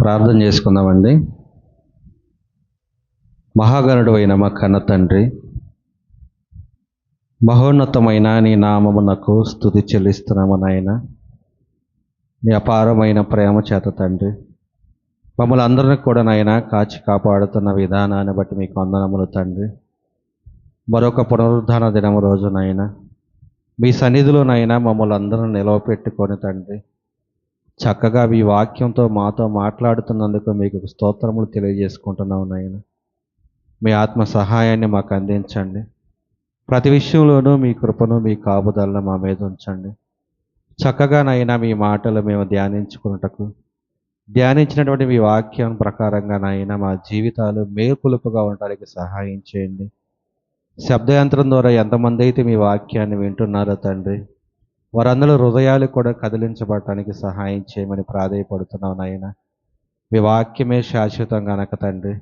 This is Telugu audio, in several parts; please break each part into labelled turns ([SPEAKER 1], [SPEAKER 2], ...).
[SPEAKER 1] ప్రార్థన చేసుకుందామండి. మహాగణుడు అయిన మా కన్న తండ్రి, మహోన్నతమైన నీ నామమునకు స్తుతి చెల్లిస్తున్నాము నాయన. నీ అపారమైన ప్రేమ చేత తండ్రి మమ్మల్ని అందరినీ కూడా నాయన కాచి కాపాడుతున్న విధానాన్ని బట్టి మీకు వందనములు తండ్రి. మరొక పునరుద్ధాన దినము రోజు నాయన మీ సన్నిధిలో నాయన మమ్మల్ని అందరూ నిలవపెట్టుకొని తండ్రి చక్కగా మీ వాక్యంతో మాతో మాట్లాడుతున్నందుకు మీకు స్తోత్రములు తెలియజేసుకుంటున్నాం నాయన. మీ ఆత్మ సహాయాన్ని మాకు అందించండి. ప్రతి విషయంలోనూ మీ కృపను మీ కాపుదలను మా మీద ఉంచండి. చక్కగా నాయన మీ మాటలు మేము ధ్యానించినటువంటి మీ వాక్యం ప్రకారంగా నాయన మా జీవితాలు మేల్కొలుపుగా ఉండడానికి సహాయం చేయండి. శబ్దయంత్రం ద్వారా ఎంతమంది అయితే మీ వాక్యాన్ని వింటున్నారో తండ్రి, వారందరూ హృదయాలు కూడా కదిలించబడటానికి సహాయం చేయమని ప్రాధేయపడుతున్నాం నాయన. మీ వాక్యమే శాశ్వతం గనక తండ్రి,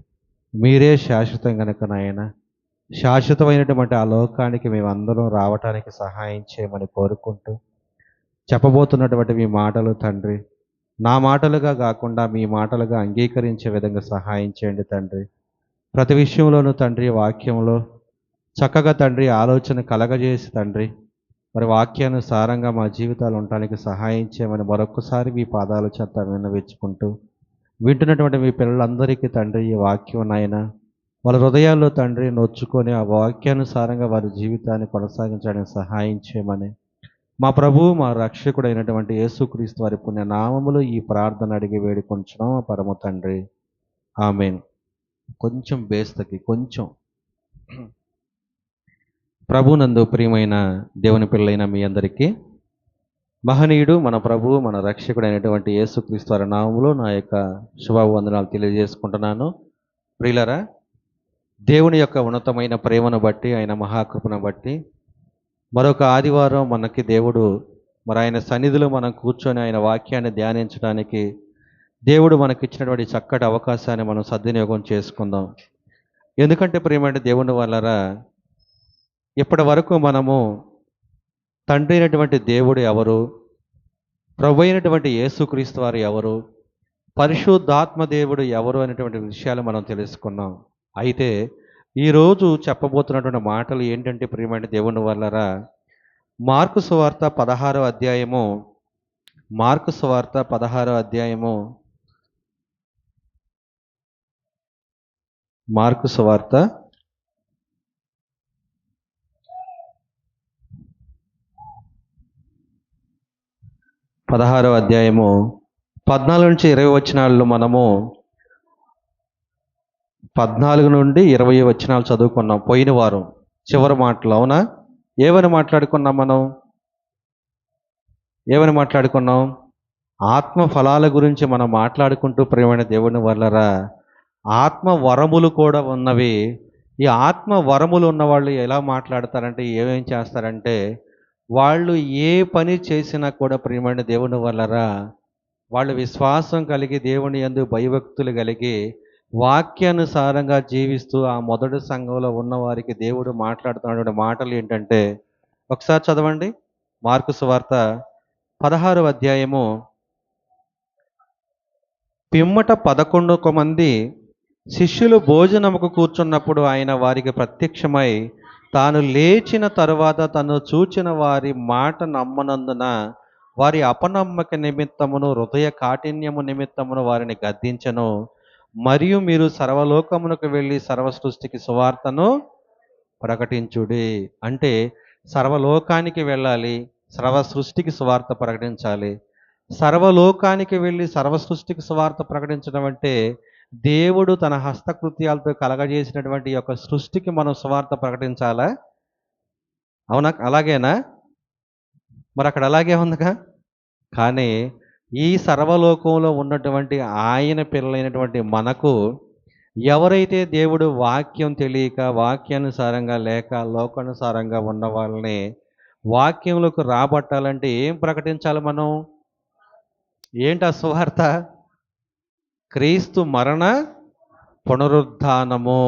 [SPEAKER 1] మీరే శాశ్వతం గనక నాయన, శాశ్వతమైనటువంటి ఆ లోకానికి మేమందరం రావటానికి సహాయం చేయమని కోరుకుంటూ చెప్పబోతున్నటువంటి మీ మాటలు తండ్రి నా మాటలుగా కాకుండా మీ మాటలుగా అంగీకరించే విధంగా సహాయం చేయండి తండ్రి. ప్రతి విషయంలోనూ తండ్రి వాక్యంలో చక్కగా తండ్రి ఆలోచన కలగజేసి తండ్రి మరి వాక్యానుసారంగా మా జీవితాలు ఉండటానికి సహాయం చేయమని మరొకసారి మీ పాదాల చెంత విన్నవించుకుంటూ వింటున్నటువంటి మీ పిల్లలందరికీ తండ్రి ఈ వాక్యం నాయన వాళ్ళ హృదయాల్లో తండ్రి నొచ్చుకొని ఆ వాక్యానుసారంగా వారి జీవితాన్ని కొనసాగించడానికి సహాయం చేయమని మా ప్రభువు మా రక్షకుడు అయినటువంటి యేసుక్రీస్తు వారి పుణ్య నామములు ఈ ప్రార్థన అడిగి వేడుకొంచున్నాం పరమ తండ్రి, ఆమేన్. కొంచెం బేస్తకి కొంచెం ప్రభునందు ప్రియమైన దేవుని పిల్లలైన మీ అందరికీ మహనీయుడు మన ప్రభువు మన రక్షకుడు అయినటువంటి యేసుక్రీస్తు వారి నామములో నా యొక్క శుభవందనాలు తెలియజేసుకుంటున్నాను. ప్రియులరా, దేవుని యొక్క ఉన్నతమైన ప్రేమను బట్టి ఆయన మహాకృపను బట్టి మరొక ఆదివారం మనకి దేవుడు మరి ఆయన సన్నిధిలో మనం కూర్చొని ఆయన వాక్యాన్ని ధ్యానించడానికి దేవుడు మనకిచ్చినటువంటి చక్కటి అవకాశాన్ని మనం సద్వినియోగం చేసుకుందాం. ఎందుకంటే ప్రియమైన దేవుని వల్లరా ఇప్పటి వరకు మనము తండ్రి అయినటువంటి దేవుడు ఎవరు, ప్రభు అయినటువంటి యేసుక్రీస్తు వారు ఎవరు, పరిశుద్ధాత్మ దేవుడు ఎవరు అనేటువంటి విషయాలు మనం తెలుసుకున్నాం. అయితే ఈరోజు చెప్పబోతున్నటువంటి మాటలు ఏంటంటే ప్రియమైన దేవుని వల్లరా మార్కు సువార్త 16వ అధ్యాయము మార్కు సువార్త 16వ అధ్యాయము మార్కు సువార్త 16వ అధ్యాయము 14 నుంచి 20 వచనాల్లో మనము 14 నుండి 20 వచనాలు చదువుకున్నాం పోయిన వారం చివరి మాటలు. అవునా? ఏమని మాట్లాడుకున్నాం? ఆత్మ ఫలాల గురించి మనం మాట్లాడుకుంటూ ప్రియమైన దేవుని వల్లరా ఆత్మ వరములు కూడా ఉన్నవి. ఈ ఆత్మ వరములు ఉన్న వాళ్ళు ఎలా మాట్లాడతారంటే, ఏమేం చేస్తారంటే, వాళ్ళు ఏ పని చేసినా కూడా ప్రియమైన దేవుని వల్లరా వాళ్ళు విశ్వాసం కలిగి దేవుని యందు భయభక్తులు కలిగి వాక్యానుసారంగా జీవిస్తూ ఆ మొదటి సంఘంలో ఉన్న వారికి దేవుడు మాట్లాడుతున్నటువంటి మాటలు ఏంటంటే, ఒకసారి చదవండి. మార్కు సువార్త 16వ అధ్యాయము పిమ్మట 11 మంది శిష్యులు భోజనముకు కూర్చున్నప్పుడు ఆయన వారికి ప్రత్యక్షమై తాను లేచిన తరువాత తను చూచిన వారి మాట నమ్మనందున వారి అపనమ్మక నిమిత్తమును హృదయ కాఠిన్యము నిమిత్తమును వారిని గద్దించెను. మరియు మీరు సర్వలోకమునకు వెళ్ళి సర్వ సృష్టికి సువార్తను ప్రకటించుడి. అంటే సర్వలోకానికి వెళ్ళాలి, సర్వ సృష్టికి సువార్త ప్రకటించాలి. సర్వలోకానికి వెళ్ళి సర్వ సృష్టికి సువార్త ప్రకటించడం అంటే దేవుడు తన హస్తకృత్యాలతో కలగజేసినటువంటి యొక్క సృష్టికి మనం సువార్త ప్రకటించాలా? అవునా? అలాగేనా? మరి అక్కడ అలాగే ఉందిగా. కానీ ఈ సర్వలోకంలో ఉన్నటువంటి ఆయన పిల్లలైనటువంటి మనకు ఎవరైతే దేవుడు వాక్యం తెలియక వాక్యానుసారంగా లేక లోకానుసారంగా ఉన్న వాళ్ళని వాక్యంలోకి రాబట్టాలంటే ఏం ప్రకటించాలి మనం? ఏంటి ఆ సువార్త? క్రీస్తు మరణ పునరుద్ధానము.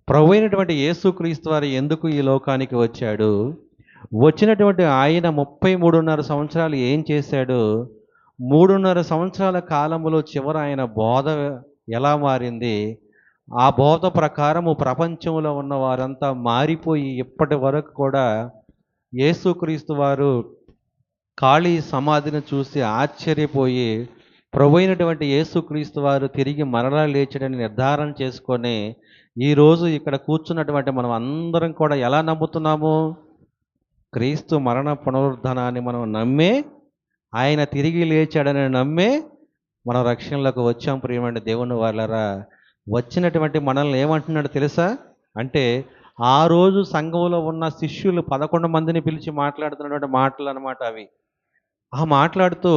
[SPEAKER 1] ప్రభు అయినటువంటి యేసుక్రీస్తు వారు ఎందుకు ఈ లోకానికి వచ్చాడు, వచ్చినటువంటి ఆయన 33.5 సంవత్సరాలు ఏం చేశాడు, 3.5 సంవత్సరాల కాలంలో చివర ఆయన బోధ ఎలా మారింది? ఆ బోధ ప్రకారము ప్రపంచంలో ఉన్న వారంతా మారిపోయి ఇప్పటి వరకు కూడా యేసుక్రీస్తు వారు ఖాళీ సమాధిని చూసి ఆశ్చర్యపోయి ప్రభువైనటువంటి యేసుక్రీస్తు వారు తిరిగి మరలా లేచాడని నిర్ధారణ చేసుకొని ఈరోజు ఇక్కడ కూర్చున్నటువంటి మనం అందరం కూడా ఎలా నమ్ముతున్నాము? క్రీస్తు మరణ పునరుద్ధానాన్ని మనం నమ్మే, ఆయన తిరిగి లేచాడని నమ్మే మనం రక్షణలోకి వచ్చాం. ప్రియమైన దేవుని వాళ్ళరా, వచ్చినటువంటి మనల్ని ఏమంటున్నాడు తెలుసా? అంటే ఆ రోజు సంఘంలో ఉన్న శిష్యులు 11 మందిని పిలిచి మాట్లాడుతున్నటువంటి మాటలు అనమాట అవి. ఆ మాట్లాడుతూ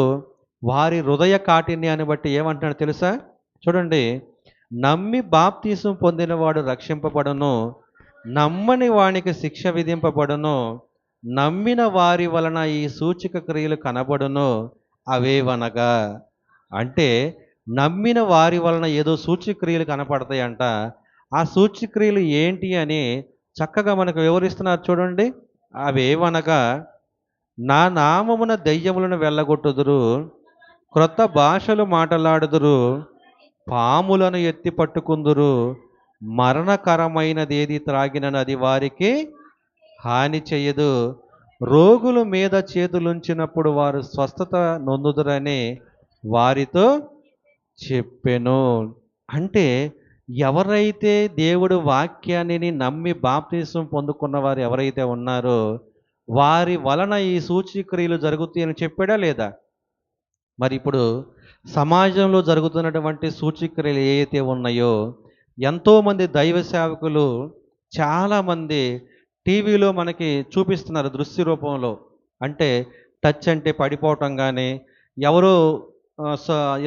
[SPEAKER 1] వారి హృదయ కాఠిన్యాన్ని బట్టి ఏమంటున్నాడు తెలుసా? చూడండి, నమ్మి బాప్తీసం పొందినవాడు రక్షింపబడును, నమ్మని వానికి శిక్ష విధింపబడును, నమ్మిన వారి వలన ఈ సూచక క్రియలు కనబడును. అవేవనగా, అంటే నమ్మిన వారి వలన ఏదో సూచక్రియలు కనపడతాయంట. ఆ సూచక్రియలు ఏంటి అని చక్కగా మనకు వివరిస్తున్నారు చూడండి. అవేవనగా, నా నామమున దెయ్యములను వెళ్ళగొట్టుదురు, క్రొత్త భాషలు మాటలాడుదురు, పాములను ఎత్తి పట్టుకుందురు, మరణకరమైనదేది త్రాగినను అది వారికి హాని చేయదు, రోగుల మీద చేతులుంచినప్పుడు వారు స్వస్థత నొందుదురని వారితో చెప్పెను. అంటే ఎవరైతే దేవుడు వాక్యాన్ని నమ్మి బాప్తిసం పొందుకున్న వారు ఎవరైతే ఉన్నారో వారి వలన ఈ సూచక్రియలు జరుగుతాయని చెప్పాడా లేదా? మరి ఇప్పుడు సమాజంలో జరుగుతున్నటువంటి సూచక్రియలు ఏవైతే ఉన్నాయో, ఎంతోమంది దైవ సేవకులు చాలామంది టీవీలో మనకి చూపిస్తున్నారు దృశ్య రూపంలో. అంటే టచ్ అంటే పడిపోవటం కానీ, ఎవరో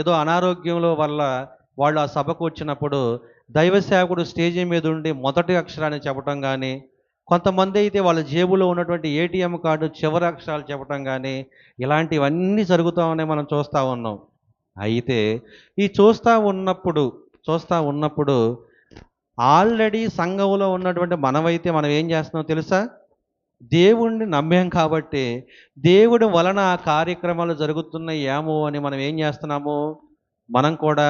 [SPEAKER 1] ఏదో అనారోగ్యంలో వల్ల వాళ్ళు ఆ సభకు వచ్చినప్పుడు దైవ సేవకుడు స్టేజీ మీద ఉండి మొదటి అక్షరాన్ని చెప్పటం కానీ, కొంతమంది అయితే వాళ్ళ జేబులో ఉన్నటువంటి ఏటీఎం కార్డు చివరి అక్షరాలు చెప్పటం కానీ, ఇలాంటివన్నీ జరుగుతూ ఉన్నాయి, మనం చూస్తూ ఉన్నాం. అయితే ఈ చూస్తూ ఉన్నప్పుడు ఆల్రెడీ సంఘంలో ఉన్నటువంటి మనమైతే మనం ఏం చేస్తున్నాం తెలుసా? దేవుణ్ణి నమ్మాం కాబట్టి దేవుడి వలన ఆ కార్యక్రమాలు జరుగుతున్నాయి ఏమో అని మనం ఏం చేస్తున్నాము? మనం కూడా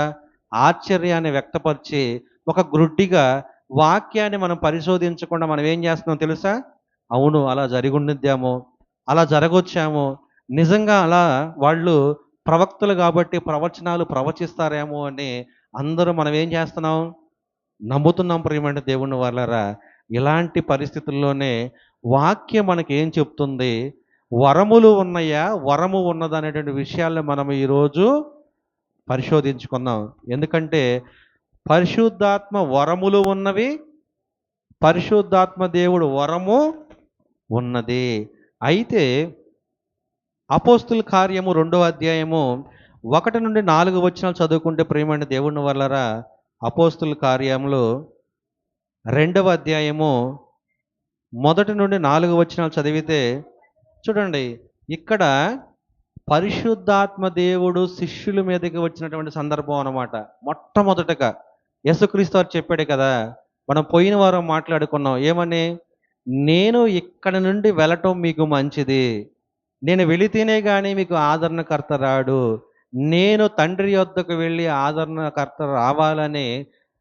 [SPEAKER 1] ఆశ్చర్యాన్ని వ్యక్తపరిచి ఒక గ్రుడ్డిగా వాక్యాన్ని మనం పరిశోధించకుండా మనం ఏం చేస్తున్నాం తెలుసా? అవును, అలా జరిగి ఉండిద్దేమో, అలా జరగొచ్చేమో, నిజంగా అలా వాళ్ళు ప్రవక్తలు కాబట్టి ప్రవచనాలు ప్రవచిస్తారేమో అని అందరూ మనం ఏం చేస్తున్నాం? నమ్ముతున్నాం. ప్రియమైన దేవుని వాళ్ళరా, ఇలాంటి పరిస్థితుల్లోనే వాక్యం మనకి ఏం చెప్తుంది? వరములు ఉన్నాయా, వరము ఉన్నదా అనేటువంటి విషయాలను మనం ఈరోజు పరిశోధించుకుందాం. ఎందుకంటే పరిశుద్ధాత్మ వరములు ఉన్నవి, పరిశుద్ధాత్మ దేవుడు వరము ఉన్నది. అయితే అపోస్తుల కార్యము 2వ అధ్యాయము 1 నుండి 4 వచనాలు చదువుకుంటే ప్రియమైన దేవుని వల్లరా, అపోస్తుల కార్యములు 2వ అధ్యాయము 1 నుండి 4 వచనాలు చదివితే చూడండి, ఇక్కడ పరిశుద్ధాత్మ దేవుడు శిష్యుల మీదకి వచ్చినటువంటి సందర్భం అన్నమాట. మొట్టమొదటగా యేసుక్రీస్తు వారు చెప్పాడు కదా, మనం పోయిన వారం మాట్లాడుకున్నాం ఏమని? నేను ఇక్కడ నుండి వెళ్ళటం మీకు మంచిది, నేను వెళితేనే కానీ మీకు ఆదరణకర్త రాడు, నేను తండ్రి యొద్దకు వెళ్ళి ఆదరణకర్త రావాలని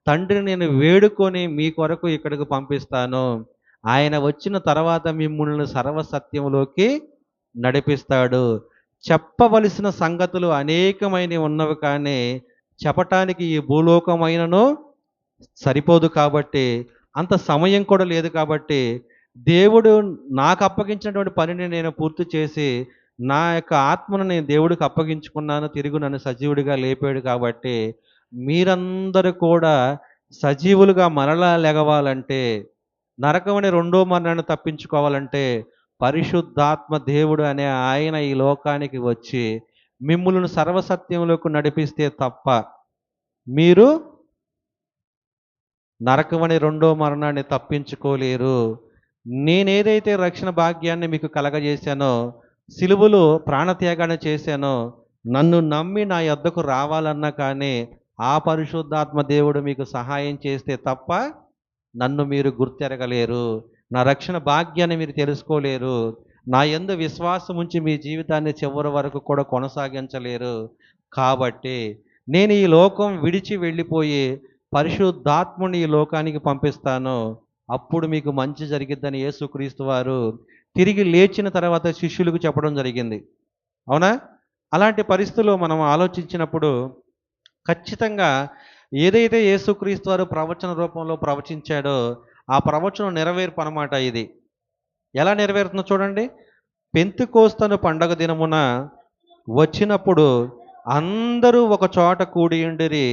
[SPEAKER 1] తండ్రిని నేను వేడుకొని మీ కొరకు ఇక్కడికి పంపిస్తాను, ఆయన వచ్చిన తర్వాత మిమ్మల్ని సర్వసత్యంలోకి నడిపిస్తాడు. చెప్పవలసిన సంగతులు అనేకమైనవి ఉన్నవి కానీ చెప్పటానికి ఈ భూలోకమైనను సరిపోదు, కాబట్టి అంత సమయం కూడా లేదు. కాబట్టి దేవుడు నాకు అప్పగించినటువంటి పనిని నేను పూర్తి చేసి నా యొక్క ఆత్మను నేను దేవుడికి అప్పగించుకున్నాను, తిరిగి నన్ను సజీవుడిగా లేపాడు. కాబట్టి మీరందరూ కూడా సజీవులుగా మరలా లెగవాలంటే, నరకమని రెండో మరణాన్ని తప్పించుకోవాలంటే పరిశుద్ధాత్మ దేవుడు అనే ఆయన ఈ లోకానికి వచ్చి మిమ్ములను సర్వసత్యంలోకి నడిపిస్తే తప్ప మీరు నరకమని రెండో మరణాన్ని తప్పించుకోలేరు. నేనేదైతే రక్షణ భాగ్యాన్ని మీకు కలగజేశానో, సిలువలో ప్రాణత్యాగాన్ని చేశానో, నన్ను నమ్మి నా యొద్దకు రావాలన్నా కానీ ఆ పరిశుద్ధాత్మ దేవుడు మీకు సహాయం చేస్తే తప్ప నన్ను మీరు గుర్తెరగలేరు, నా రక్షణ భాగ్యాన్ని మీరు తెలుసుకోలేరు, నా యందు విశ్వాసం ఉంచి మీ జీవితాన్ని చివరి వరకు కూడా కొనసాగించలేరు. కాబట్టి నేను ఈ లోకం విడిచి వెళ్ళిపోయి పరిశుద్ధాత్ముని ఈ లోకానికి పంపిస్తాను. అప్పుడు మీకు మంచి జరిగిద్దని యేసుక్రీస్తు వారు తిరిగి లేచిన తర్వాత శిష్యులకు చెప్పడం జరిగింది. అవునా? అలాంటి పరిస్థితుల్లో మనం ఆలోచించినప్పుడు ఖచ్చితంగా ఏదైతే యేసుక్రీస్తు వారు ప్రవచన రూపంలో ప్రవచించాడో ఆ ప్రవచనం నెరవేర్పు అనమాట ఇది. ఎలా నెరవేరుతుందో చూడండి. పెంతెకోస్తు పండగ దినమున వచ్చినప్పుడు అందరూ ఒక చోట కూడియుండిరి.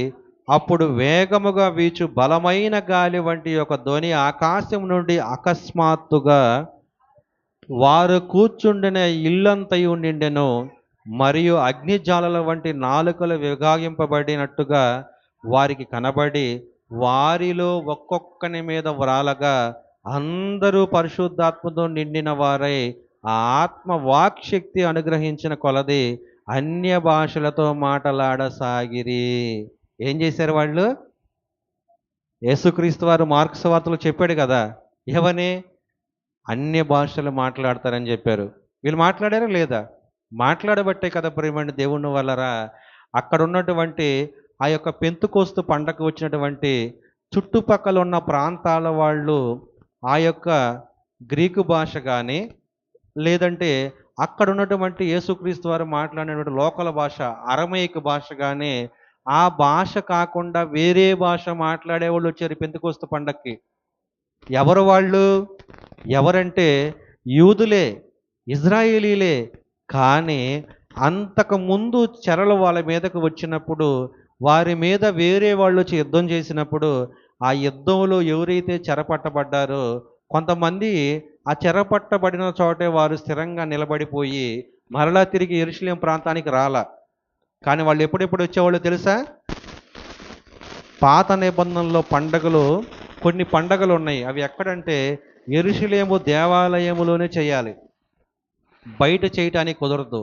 [SPEAKER 1] అప్పుడు వేగముగా వీచు బలమైన గాలి వంటి ఒక ధ్వని ఆకాశం నుండి అకస్మాత్తుగా వారు కూర్చుండిన ఇల్లంతయు నిండెను. మరియు అగ్నిజ్వాలల వంటి నాలుకలు విభాగింపబడినట్టుగా వారికి కనబడి వారిలో ఒక్కొక్కని మీద వ్రాలగా అందరూ పరిశుద్ధాత్మతో నిండిన వారై ఆ ఆత్మ వాక్శక్తి అనుగ్రహించిన కొలది అన్య భాషలతో మాట్లాడసాగిరి. ఏం చేశారు వాళ్ళు? యేసుక్రీస్తు వారు మార్కు సువార్తలో చెప్పాడు కదా, ఏమని? అన్య భాషలు మాట్లాడతారని చెప్పారు. వీళ్ళు మాట్లాడారా లేదా? మాట్లాడబట్టే కదా ప్రియమైన దేవుని వల్లరా అక్కడ ఉన్నటువంటి ఆ యొక్క పెంతెకోస్తు పండగకు వచ్చినటువంటి చుట్టుపక్కల ఉన్న ప్రాంతాల వాళ్ళు ఆ యొక్క గ్రీకు భాష కానీ లేదంటే అక్కడ ఉన్నటువంటి యేసుక్రీస్తు వారు మాట్లాడినటువంటి లోకల్ భాష అరమేయిక్ భాష కానీ ఆ భాష కాకుండా వేరే భాష మాట్లాడే వాళ్ళు వచ్చారు పెంతెకోస్తు పండక్కి. ఎవరు వాళ్ళు? ఎవరంటే యూదులే, ఇజ్రాయేలీలే. కానీ అంతకుముందు చెరలు వాళ్ళ మీదకు వచ్చినప్పుడు వారి మీద వేరే వాళ్ళు వచ్చి యుద్ధం చేసినప్పుడు ఆ యుద్ధంలో ఎవరైతే చెరపట్టబడ్డారో కొంతమంది ఆ చెరపట్టబడిన చోటే వారు స్థిరంగా నిలబడిపోయి మరలా తిరిగి యెరూషలేం ప్రాంతానికి రాలా. కానీ వాళ్ళు ఎప్పుడెప్పుడు వచ్చేవాళ్ళు తెలుసా? పాత నిబంధనలో పండగలు కొన్ని పండగలు ఉన్నాయి. అవి ఎక్కడంటే యెరూషలేము దేవాలయములోనే చేయాలి, బయట చేయటానికి కుదరదు.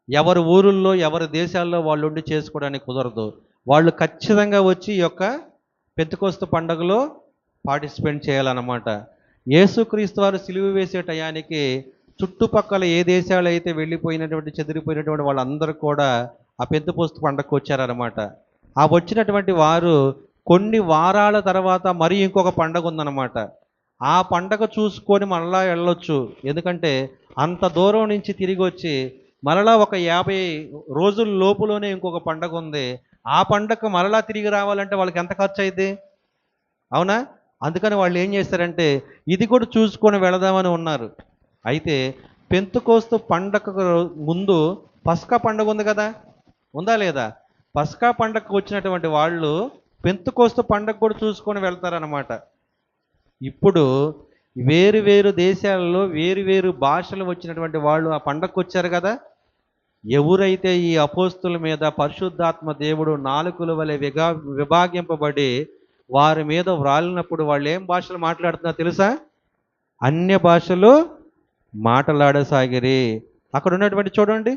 [SPEAKER 1] ఎవరి ఊరుల్లో ఎవరి దేశాల్లో వాళ్ళు ఉండి చేసుకోవడానికి కుదరదు. వాళ్ళు ఖచ్చితంగా వచ్చి ఈ యొక్క పెంతెకోస్తు పండుగలో పార్టిసిపేట్ చేయాలన్నమాట. యేసుక్రీస్తు వారు సిలువ వేసే టయానికి చుట్టుపక్కల ఏ దేశాలు అయితే వెళ్ళిపోయినటువంటి చెదిరిపోయినటువంటి వాళ్ళందరూ కూడా ఆ పెంతెకోస్తు పండగకు వచ్చారనమాట. ఆ వచ్చినటువంటి వారు కొన్ని వారాల తర్వాత మరి ఇంకొక పండగ ఉందన్నమాట. ఆ పండగ చూసుకొని మరలా వెళ్ళొచ్చు. ఎందుకంటే అంత దూరం నుంచి తిరిగి వచ్చి మరలా ఒక 50 రోజుల లోపులోనే ఇంకొక పండగ ఉంది. ఆ పండగకు మరలా తిరిగి రావాలంటే వాళ్ళకి ఎంత ఖర్చు అయింది? అవునా? అందుకని వాళ్ళు ఏం చేశారంటే ఇది కూడా చూసుకొని వెళదామని ఉన్నారు. అయితే పెంతెకోస్తు పండగకు ముందు పస్కా పండగ ఉంది కదా, ఉందా లేదా? పస్కా పండగకు వచ్చినటువంటి వాళ్ళు పెంతెకోస్తు పండగ కూడా చూసుకొని వెళ్తారనమాట. ఇప్పుడు వేరు వేరు దేశాలలో వేరు వేరు భాషలు వచ్చినటువంటి వాళ్ళు ఆ పండగకు వచ్చారు కదా. ఎవరైతే ఈ అపోస్తుల మీద పరిశుద్ధాత్మ దేవుడు నాలుకల వలె విభాగింపబడి వారి మీద వ్రాలినప్పుడు వాళ్ళు ఏం భాషలు మాట్లాడుతున్నారో తెలుసా? అన్య భాషలు మాట్లాడసాగిరి. అక్కడ ఉన్నటువంటి చూడండి,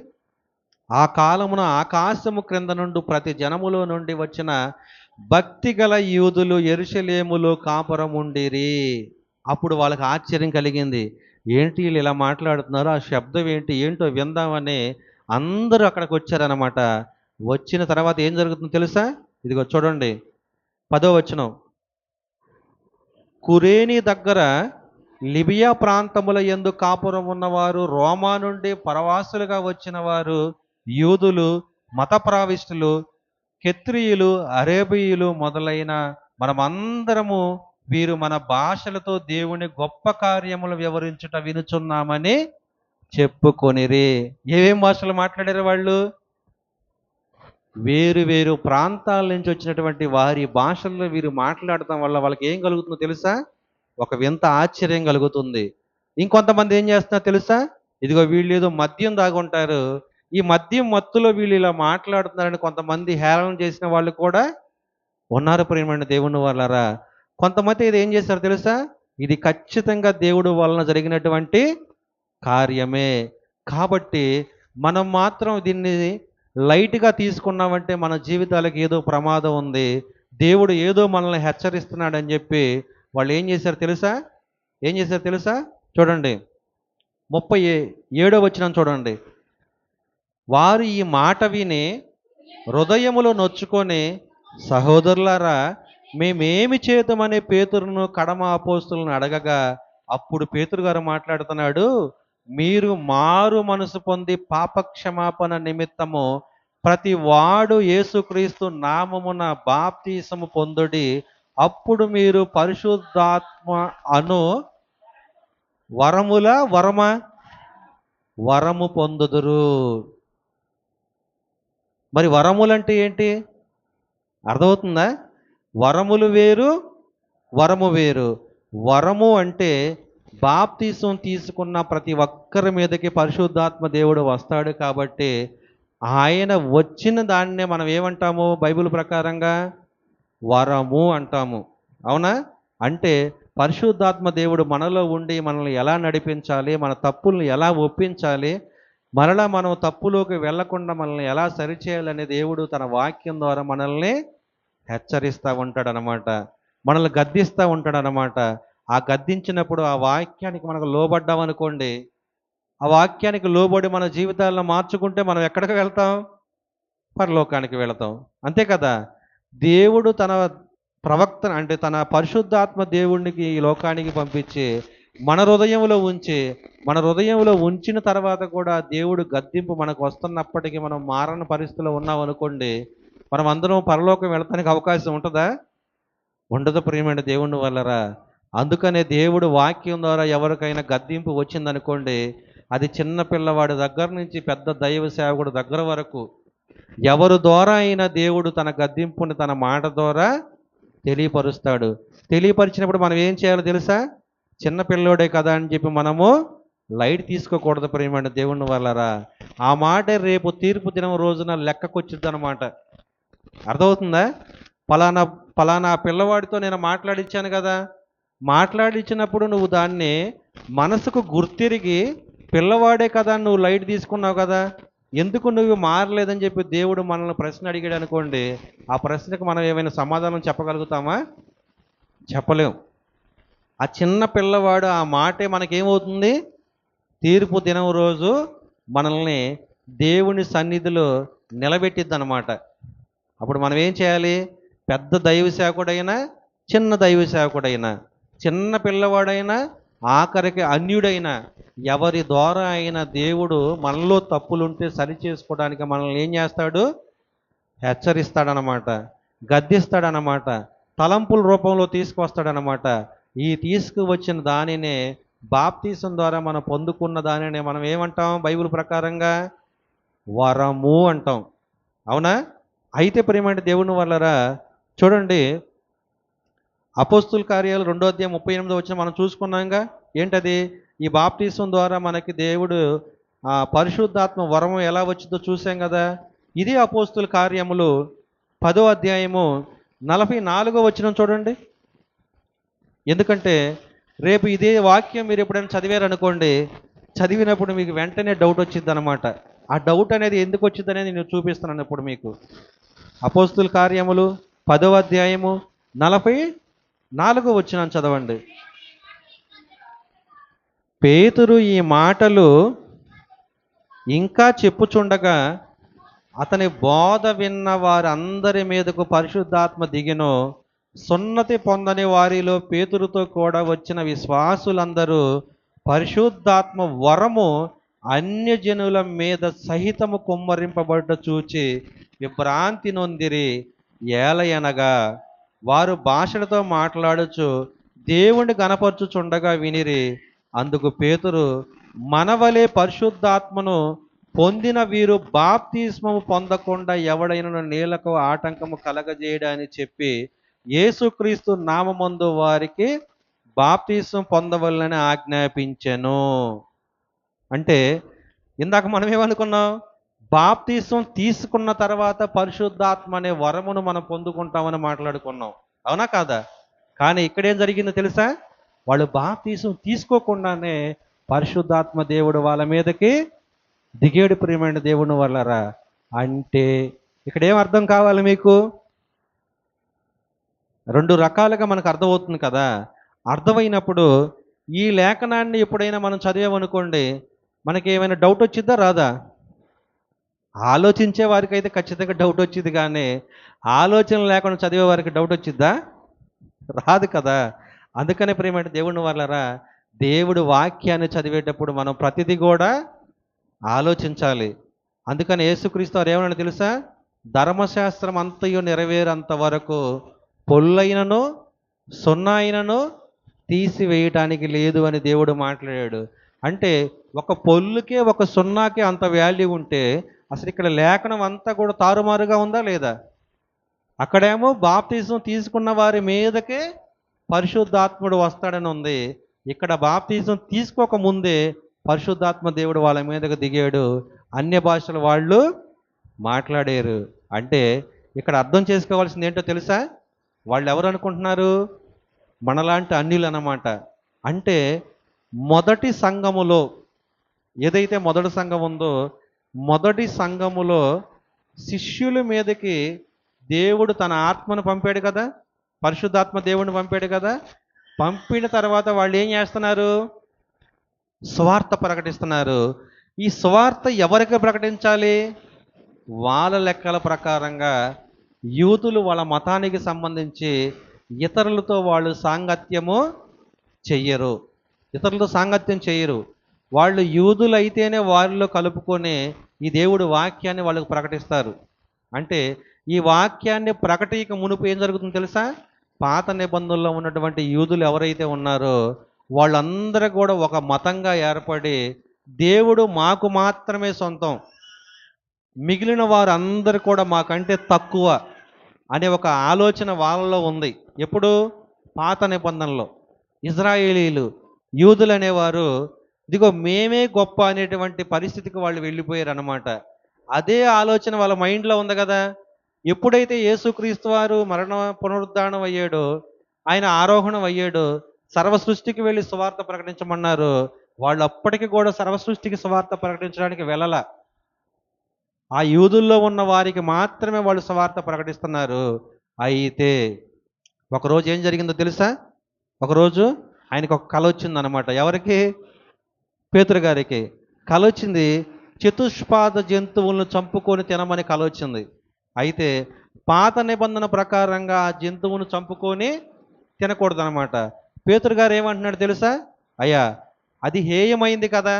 [SPEAKER 1] ఆ కాలమున ఆకాశము క్రింద నుండి ప్రతి జనములో నుండి వచ్చిన భక్తి గల యూదులు యెరూషలేములో కాపురముండిరి. అప్పుడు వాళ్ళకి ఆశ్చర్యం కలిగింది. ఏంటి వీళ్ళు ఇలా మాట్లాడుతున్నారు, ఆ శబ్దం ఏంటో విందామని అందరూ అక్కడికి వచ్చారనమాట. వచ్చిన తర్వాత ఏం జరుగుతుందో తెలుసా? ఇదిగో చూడండి 10వ వచనం. కురేని దగ్గర లిబియా ప్రాంతముల యందు కాపురం ఉన్నవారు, రోమా నుండి పరవాసులుగా వచ్చిన వారు, యూదులు, మత ప్రావిష్టులు, కెత్రియులు, అరేబియులు మొదలైన మనమందరము వీరు మన భాషలతో దేవుని గొప్ప కార్యములు వివరించుట వినుచున్నామని చెప్పుకొనిరి. ఏమేం భాషలు మాట్లాడారు వాళ్ళు? వేరు వేరు ప్రాంతాల నుంచి వచ్చినటువంటి వారి భాషల్లో వీరు మాట్లాడటం వల్ల వాళ్ళకి ఏం కలుగుతుందో తెలుసా? ఒక వింత ఆశ్చర్యం కలుగుతుంది. ఇంకొంతమంది ఏం చేస్తున్నారు తెలుసా? ఇదిగో వీళ్ళు ఏదో మద్యం దాగుంటారు, ఈ మద్యం మత్తులో వీళ్ళు ఇలా మాట్లాడుతున్నారని కొంతమంది హేళన చేసిన వాళ్ళు కూడా ఉన్నారు ప్రియమైన దేవుని వాళ్ళరా. కొంతమంది ఇది ఏం చేశారు తెలుసా? ఇది ఖచ్చితంగా దేవుడు వలన జరిగినటువంటి కార్యమే. కాబట్టి మనం మాత్రం దీన్ని లైట్గా తీసుకున్నామంటే మన జీవితాలకు ఏదో ప్రమాదం ఉంది, దేవుడు ఏదో మనల్ని హెచ్చరిస్తున్నాడని చెప్పి వాళ్ళు ఏం చేశారు తెలుసా? చూడండి 37వ వచనం చూడండి. వారు ఈ మాట విని హృదయములో నొచ్చుకొని, సహోదరులారా మేమేమి చేద్దామని పేతురును కడమ అపోస్తులను అడగగా, అప్పుడు పేతురు గారు మాట్లాడుతున్నాడు, మీరు మారు మనసు పొంది పాపక్షమాపణ నిమిత్తము ప్రతి వాడు యేసుక్రీస్తు నామమున బాప్తీసము పొందుడి, అప్పుడు మీరు పరిశుద్ధాత్మ అను వరము పొందుదురు. మరి వరములంటే ఏంటి? అర్థమవుతుందా? వరములు వేరు, వరము వేరు. వరము అంటే బాప్తీసం తీసుకున్న ప్రతి ఒక్కరి మీదకి పరిశుద్ధాత్మ దేవుడు వస్తాడు కాబట్టి, ఆయన వచ్చిన దాన్నే మనం ఏమంటాము బైబిల్ ప్రకారంగా? వరము అంటాము. అవునా? అంటే పరిశుద్ధాత్మ దేవుడు మనలో ఉండి మనల్ని ఎలా నడిపించాలి, మన తప్పుల్ని ఎలా ఒప్పించాలి, మరలా మనం తప్పులోకి వెళ్లకుండా మనల్ని ఎలా సరిచేయాలనే దేవుడు తన వాక్యం ద్వారా మనల్ని హెచ్చరిస్తూ ఉంటాడనమాట. మనల్ని గద్దిస్తూ ఉంటాడనమాట. ఆ గద్దించినప్పుడు ఆ వాక్యానికి మనకు లోబడ్డామనుకోండి, ఆ వాక్యానికి లోబడి మన జీవితాలను మార్చుకుంటే మనం ఎక్కడికి వెళ్తాం? పరలోకానికి వెళతాం. అంతే కదా? దేవుడు తన ప్రవక్త అంటే తన పరిశుద్ధాత్మ దేవునికి ఈ లోకానికి పంపించి మన హృదయంలో ఉంచిన తర్వాత కూడా దేవుడు గద్దింపు మనకు వస్తున్నప్పటికీ మనం మారని పరిస్థితిలో ఉన్నాం అనుకోండి, మనం అందరం పరలోకం వెళతానికి అవకాశం ఉంటుందా? ఉండదు ప్రియమైన దేవుని వల్లరా. అందుకనే దేవుడు వాక్యం ద్వారా ఎవరికైనా గద్దింపు వచ్చిందనుకోండి, అది చిన్న పిల్లవాడి దగ్గర నుంచి పెద్ద దైవ సేవకుడు దగ్గర వరకు ఎవరి ద్వారా అయినా దేవుడు తన గద్దింపుని తన మాట ద్వారా తెలియపరుస్తాడు. తెలియపరిచినప్పుడు మనం ఏం చేయాలో తెలుసా? చిన్న పిల్లోడే కదా అని చెప్పి మనము లైట్ తీసుకోకూడదు ప్రియమైన దేవుని వల్లరా. ఆ మాట రేపు తీర్పు దినం రోజున లెక్కకొచ్చిద్ది అనమాట. అర్థమవుతుందా? పలానా పలానా పిల్లవాడితో నేను మాట్లాడించాను కదా, మాట్లాడించినప్పుడు నువ్వు దాన్ని మనసుకు గుర్తిరిగి పిల్లవాడే కదా నువ్వు లైట్ తీసుకున్నావు కదా, ఎందుకు నువ్వు మారలేదని చెప్పి దేవుడు మనల్ని ప్రశ్న అడిగాడు అనుకోండి, ఆ ప్రశ్నకు మనం ఏమైనా సమాధానం చెప్పగలుగుతామా? చెప్పలేం. ఆ చిన్న పిల్లవాడు ఆ మాటే మనకేమవుతుంది? తీర్పు దినం రోజు మనల్ని దేవుని సన్నిధిలో నిలబెట్టిద్ది అనమాట. అప్పుడు మనం ఏం చేయాలి? పెద్ద దైవ సేవకుడైనా, చిన్న దైవ సేవకుడైనా, చిన్న పిల్లవాడైనా, ఆఖరికి అన్యుడైనా, ఎవరి ద్వారా అయినా దేవుడు మనలో తప్పులుంటే సరి చేసుకోవడానికి మనల్ని ఏం చేస్తాడు? హెచ్చరిస్తాడనమాట, గద్దిస్తాడనమాట, తలంపుల రూపంలో తీసుకొస్తాడనమాట. ఈ తీసుకువచ్చిన దానినే బాప్తీసం ద్వారా మనం పొందుకున్న దానినే మనం ఏమంటాం బైబిల్ ప్రకారంగా? వరము అంటాం. అవునా? అయితే ప్రియమైన దేవుని వల్లరా చూడండి, అపోస్తుల కార్యాలు 2వ అధ్యాయం 38వ వచనం మనం చూసుకున్నాంగా. ఏంటది? ఈ బాప్తీసం ద్వారా మనకి దేవుడు పరిశుద్ధాత్మ వరము ఎలా వచ్చిందో చూసాం కదా. ఇది అపోస్తుల కార్యములు 10వ అధ్యాయము 44వ వచనం చూడండి. ఎందుకంటే రేపు ఇదే వాక్యం మీరు ఎప్పుడైనా చదివారనుకోండి, చదివినప్పుడు మీకు వెంటనే డౌట్ వచ్చింది అనమాట. ఆ డౌట్ అనేది ఎందుకు వచ్చింది అనేది నేను చూపిస్తున్నాను ఇప్పుడు మీకు. అపోస్తుల కార్యములు 10వ అధ్యాయము 44వ వచనం చదవండి. పేతురు ఈ మాటలు ఇంకా చెప్పుచుండగా అతని బోధ విన్న వారందరి మీదకు పరిశుద్ధాత్మ దిగెను. సున్నతి పొందని వారిలో పేతురుతో కూడా వచ్చిన విశ్వాసులందరూ పరిశుద్ధాత్మ వరము అన్యజనుల మీద సహితము కుమ్మరింపబడ్డ చూచి విభ్రాంతి నొందిరి. ఏలయనగా వారు భాషలతో మాట్లాడుచు దేవుని గనపరచుచుండగా వినిరి. అందుకు పేతురు, మనవలే పరిశుద్ధాత్మను పొందిన వీరు బాప్తిస్మము పొందకుండా ఎవడైనా నీళ్లకు ఆటంకము కలగజేయడని చెప్పి యేసుక్రీస్తు నామమందు వారికి బాప్తిస్మం పొందవలనని ఆజ్ఞాపించెను. అంటే ఇందాక మనం ఏమనుకున్నాం? బాప్తిస్మం తీసుకున్న తర్వాత పరిశుద్ధాత్మ అనే వరమును మనం పొందుకుంటామని మాట్లాడుకున్నాం. అవునా కాదా? కానీ ఇక్కడేం జరిగిందో తెలుసా? వాళ్ళు బాప్తిస్మం తీసుకోకుండానే పరిశుద్ధాత్మ దేవుడు వాళ్ళ మీదకి దిగేడు ప్రియమైన దేవుని వల్లరా. అంటే ఇక్కడ ఏం అర్థం కావాలి మీకు? రెండు రకాలుగా మనకు అర్థమవుతుంది కదా. అర్థమైనప్పుడు ఈ లేఖనాన్ని ఎప్పుడైనా మనం చదివామనుకోండి, మనకి ఏమైనా డౌట్ వచ్చిద్దా రాదా? ఆలోచించే వారికి అయితే ఖచ్చితంగా డౌట్ వచ్చింది, కానీ ఆలోచన లేకుండా చదివే వారికి డౌట్ వచ్చిద్దా? రాదు కదా. అందుకనే ప్రియమైన దేవుని వాళ్ళరా, దేవుడు వాక్యాన్ని చదివేటప్పుడు మనం ప్రతిదీ కూడా ఆలోచించాలి. అందుకని యేసుక్రీస్తు వారు ఏమన్నా తెలుసా? ధర్మశాస్త్రం అంతయు నెరవేరంత వరకు పొల్లైనను సున్నాయినను తీసివేయటానికి లేదు అని దేవుడు మాట్లాడాడు. అంటే ఒక పొల్లుకే ఒక సున్నాకే అంత వాల్యూ ఉంటే అసలు ఇక్కడ లేఖనం అంతా కూడా తారుమారుగా ఉందా లేదా? అక్కడేమో బాప్తిజం తీసుకున్న వారి మీదకే పరిశుద్ధాత్ముడు వస్తాడని ఉంది. ఇక్కడ బాప్తిజం తీసుకోక ముందే పరిశుద్ధాత్మ దేవుడు వాళ్ళ మీదకు దిగాడు, అన్య భాషలు వాళ్ళు మాట్లాడారు. అంటే ఇక్కడ అర్థం చేసుకోవాల్సింది ఏంటో తెలుసా? వాళ్ళు ఎవరు అనుకుంటున్నారు? మనలాంటి అన్యులు అన్నమాట. అంటే మొదటి సంఘములో ఏదైతే మొదటి సంఘం ఉందో, మొదటి సంఘములో శిష్యుల మీదకి దేవుడు తన ఆత్మను పంపాడు కదా, పరిశుద్ధాత్మ దేవుడిని పంపాడు కదా. పంపిన తర్వాత వాళ్ళు ఏం చేస్తున్నారు? సువార్త ప్రకటిస్తున్నారు. ఈ సువార్త ఎవరికి ప్రకటించాలి? వాళ్ళ లెక్కల ప్రకారంగా యూదులు వాళ్ళ మతానికి సంబంధించి ఇతరులతో వాళ్ళు సాంగత్యము చెయ్యరు, ఇతరులతో సాంగత్యం చేయరు. వాళ్ళు యూదులు అయితేనే వారిలో కలుపుకొని ఈ దేవుడు వాక్యాన్ని వాళ్ళకు ప్రకటిస్తారు. అంటే ఈ వాక్యాన్ని ప్రకటించక మునుపు ఏం జరుగుతుందో తెలుసా? పాత నిబంధనలో ఉన్నటువంటి యూదులు ఎవరైతే ఉన్నారో వాళ్ళందరూ కూడా ఒక మతంగా ఏర్పడి దేవుడు మాకు మాత్రమే సొంతం, మిగిలిన వారు అందరూ కూడా మాకంటే తక్కువ అనే ఒక ఆలోచన వాళ్ళలో ఉంది. ఎప్పుడు? పాత నిబంధనలో. ఇజ్రాయేలీలు, యూదులు అనేవారు ఇదిగో మేమే గొప్ప అనేటువంటి పరిస్థితికి వాళ్ళు వెళ్ళిపోయారు అన్నమాట. అదే ఆలోచన వాళ్ళ మైండ్లో ఉంది కదా. ఎప్పుడైతే యేసుక్రీస్తు వారు మరణ పునరుద్ధానం అయ్యాడో, ఆయన ఆరోహణం అయ్యాడో, సర్వ సృష్టికి వెళ్ళి సువార్త ప్రకటించమన్నారు, వాళ్ళు అప్పటికి కూడా సర్వ సృష్టికి సువార్త ప్రకటించడానికి వెళ్ళల. ఆ యూదుల్లో ఉన్న వారికి మాత్రమే వాళ్ళు సువార్త ప్రకటిస్తున్నారు. అయితే ఒకరోజు ఏం జరిగిందో తెలుసా? ఒకరోజు ఆయనకు ఒక కళ వచ్చిందనమాట. ఎవరికి? పేతురు గారికి కళ వచ్చింది. చతుష్పాద జంతువులను చంపుకొని తినమని కళ వచ్చింది. అయితే పాత నిబంధన ప్రకారంగా ఆ జంతువును చంపుకొని తినకూడదు అనమాట. పేతురు గారు ఏమంటున్నాడు తెలుసా? అయ్యా, అది హేయమైంది కదా,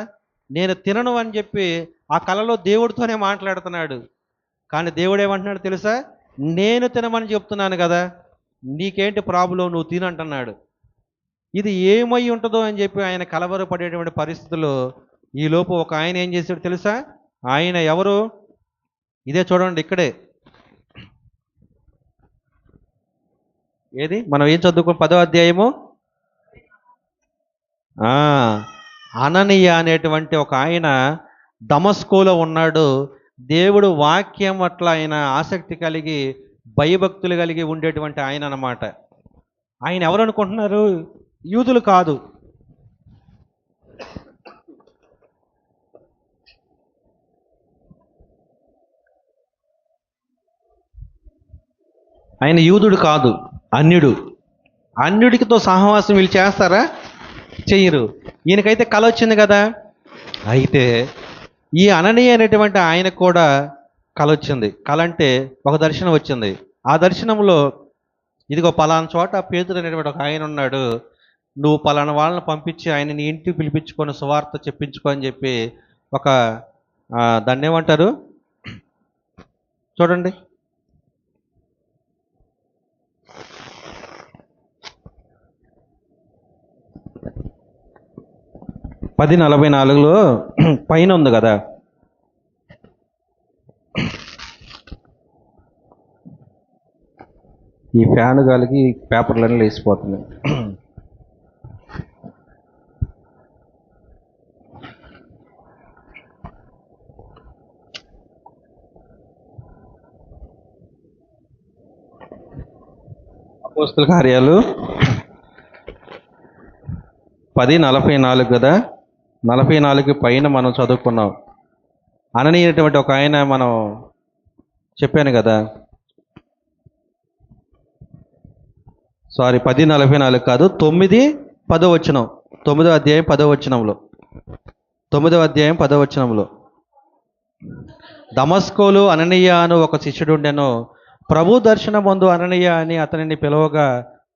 [SPEAKER 1] నేను తినను అని చెప్పి ఆ కళలో దేవుడితోనే మాట్లాడుతున్నాడు. కానీ దేవుడు ఏమంటున్నాడు తెలుసా? నేను తినమని చెప్తున్నాను కదా, నీకేంటి ప్రాబ్లం, నువ్వు తినంటున్నాడు. ఇది ఏమై ఉంటుందో అని చెప్పి ఆయన కలవరపడేటువంటి పరిస్థితుల్లో ఈలోపు ఒక ఆయన ఏం చేశాడు తెలుసా? ఆయన ఎవరు? ఇదే చూడండి, ఇక్కడే. ఏది మనం ఏం చదువుకున్న 10వ అధ్యాయము. అననీయ అనేటువంటి ఒక ఆయన దమస్కులో ఉన్నాడు. దేవుడు వాక్యం అట్లా ఆయన ఆసక్తి కలిగి భయభక్తులు కలిగి ఉండేటువంటి ఆయన అన్నమాట. ఆయన ఎవరు అనుకుంటున్నారు? యూదులు కాదు. ఆయన యూదుడు కాదు, అన్యుడు. అన్యుడికితో సహవాసం వీళ్ళు చేస్తారా? చెయ్యరు. ఈయనకైతే కళ వచ్చింది కదా. అయితే ఈ అననీయ అనేటువంటి ఆయనకు కూడా కళ వచ్చింది. కళ అంటే ఒక దర్శనం వచ్చింది. ఆ దర్శనంలో ఇదిగో పలానా చోట పేతురు అనేటువంటి ఒక ఆయన ఉన్నాడు, నువ్వు పలానా వాళ్ళని పంపించి ఆయన నీ ఇంటికి పిలిపించుకొని సువార్త చెప్పించుకో అని చెప్పి ఒక దాన్ని ఏమంటారు చూడండి. 10:44లో పైన ఉంది కదా. ఈ ఫ్యాన్ గాలికి పేపర్లన్నీ లేచిపోతున్నాయి. అపోస్తల కార్యాలు 10:44 కదా. 44 పైన మనం చదువుకున్నాం. అననీయటువంటి ఒక ఆయన మనం చెప్పాను కదా. సారీ, 10:44 కాదు, 9:10 వచనం. 9వ అధ్యాయం 10వ వచనంలో, 9వ అధ్యాయం 10వ వచనంలో, దమస్కోలు అననీయ అను ఒక శిష్యుడుండెను. ప్రభు దర్శనమందు అననీయ అని అతనిని పిలవగా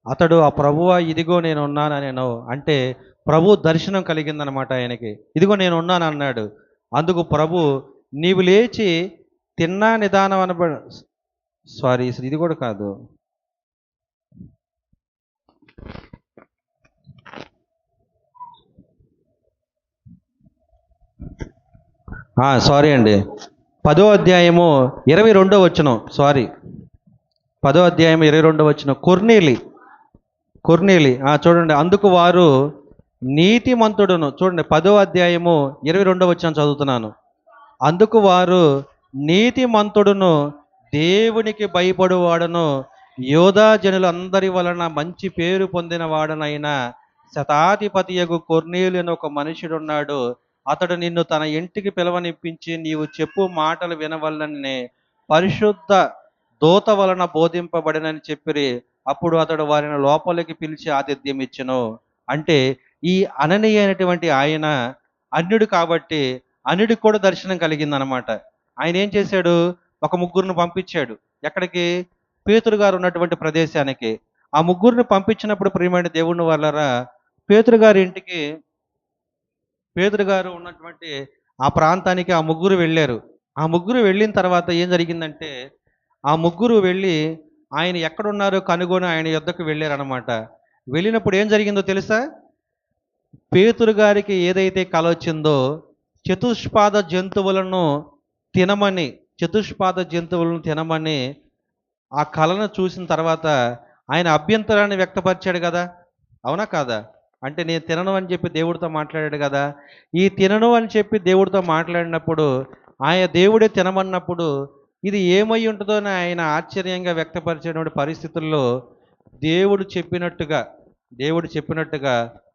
[SPEAKER 1] అతడు, ఆ ప్రభువా ఇదిగో నేను ఉన్నాననెను. అంటే ప్రభు దర్శనం కలిగిందనమాట ఆయనకి. ఇదిగో నేను ఉన్నాను అన్నాడు. అందుకు ప్రభు, నీవు లేచి తిన్నా నిదానం సారీ, ఇది కూడా కాదు. సారీ అండి, 10వ అధ్యాయము 22వ వచనం, సారీ, 10వ అధ్యాయం 22వ వచనం. కొర్నేలి చూడండి, అందుకు వారు నీతిమంతుడును, చూడండి 10వ అధ్యాయము 22వ వచనం చదువుతున్నాను. అందుకు వారు నీతిమంతుడును దేవునికి భయపడువాడును యోధా జనులందరి వలన మంచి పేరు పొందిన వాడనైన శతాధిపతియగు కొర్నేలు అని ఒక మనుషుడున్నాడు. అతడు నిన్ను తన ఇంటికి పిలవనిప్పించి నీవు చెప్పు మాటలు వినవలనని పరిశుద్ధ దూత వలన బోధింపబడినని చెప్పిరి. అప్పుడు అతడు వారిని లోపలికి పిలిచి ఆతిథ్యం ఇచ్చెను. అంటే ఈ అననీయ అయినటువంటి ఆయన అన్యుడు కాబట్టి అన్యుడికి కూడా దర్శనం కలిగిందనమాట. ఆయన ఏం చేశాడు, ఒక ముగ్గురిని పంపించాడు. ఎక్కడికి? పేతురు గారు ఉన్నటువంటి ప్రదేశానికి. ఆ ముగ్గురిని పంపించినప్పుడు ప్రియమైన దేవుని వాళ్ళరా, పేతురు గారి ఇంటికి, పేతురు గారు ఉన్నటువంటి ఆ ప్రాంతానికి ఆ ముగ్గురు వెళ్ళారు. ఆ ముగ్గురు వెళ్ళిన తర్వాత ఏం జరిగిందంటే, ఆ ముగ్గురు వెళ్ళి ఆయన ఎక్కడున్నారో కనుగొని ఆయన యొద్దకు వెళ్ళారనమాట. వెళ్ళినప్పుడు ఏం జరిగిందో తెలుసా? పేతురు గారికి ఏదైతే కల వచ్చిందో చతుష్పాద జంతువులను తినమని ఆ కళను చూసిన తర్వాత ఆయన అభ్యంతరాన్ని వ్యక్తపరిచాడు కదా, అవునా కాదా? అంటే నేను తినను అని చెప్పి దేవుడితో మాట్లాడాడు కదా. ఈ తినను అని చెప్పి దేవుడితో మాట్లాడినప్పుడు, ఆయన దేవుడే తినమన్నప్పుడు ఇది ఏమై ఉంటుందో అని ఆయన ఆశ్చర్యంగా వ్యక్తపరిచేటువంటి పరిస్థితుల్లో దేవుడు చెప్పినట్టుగా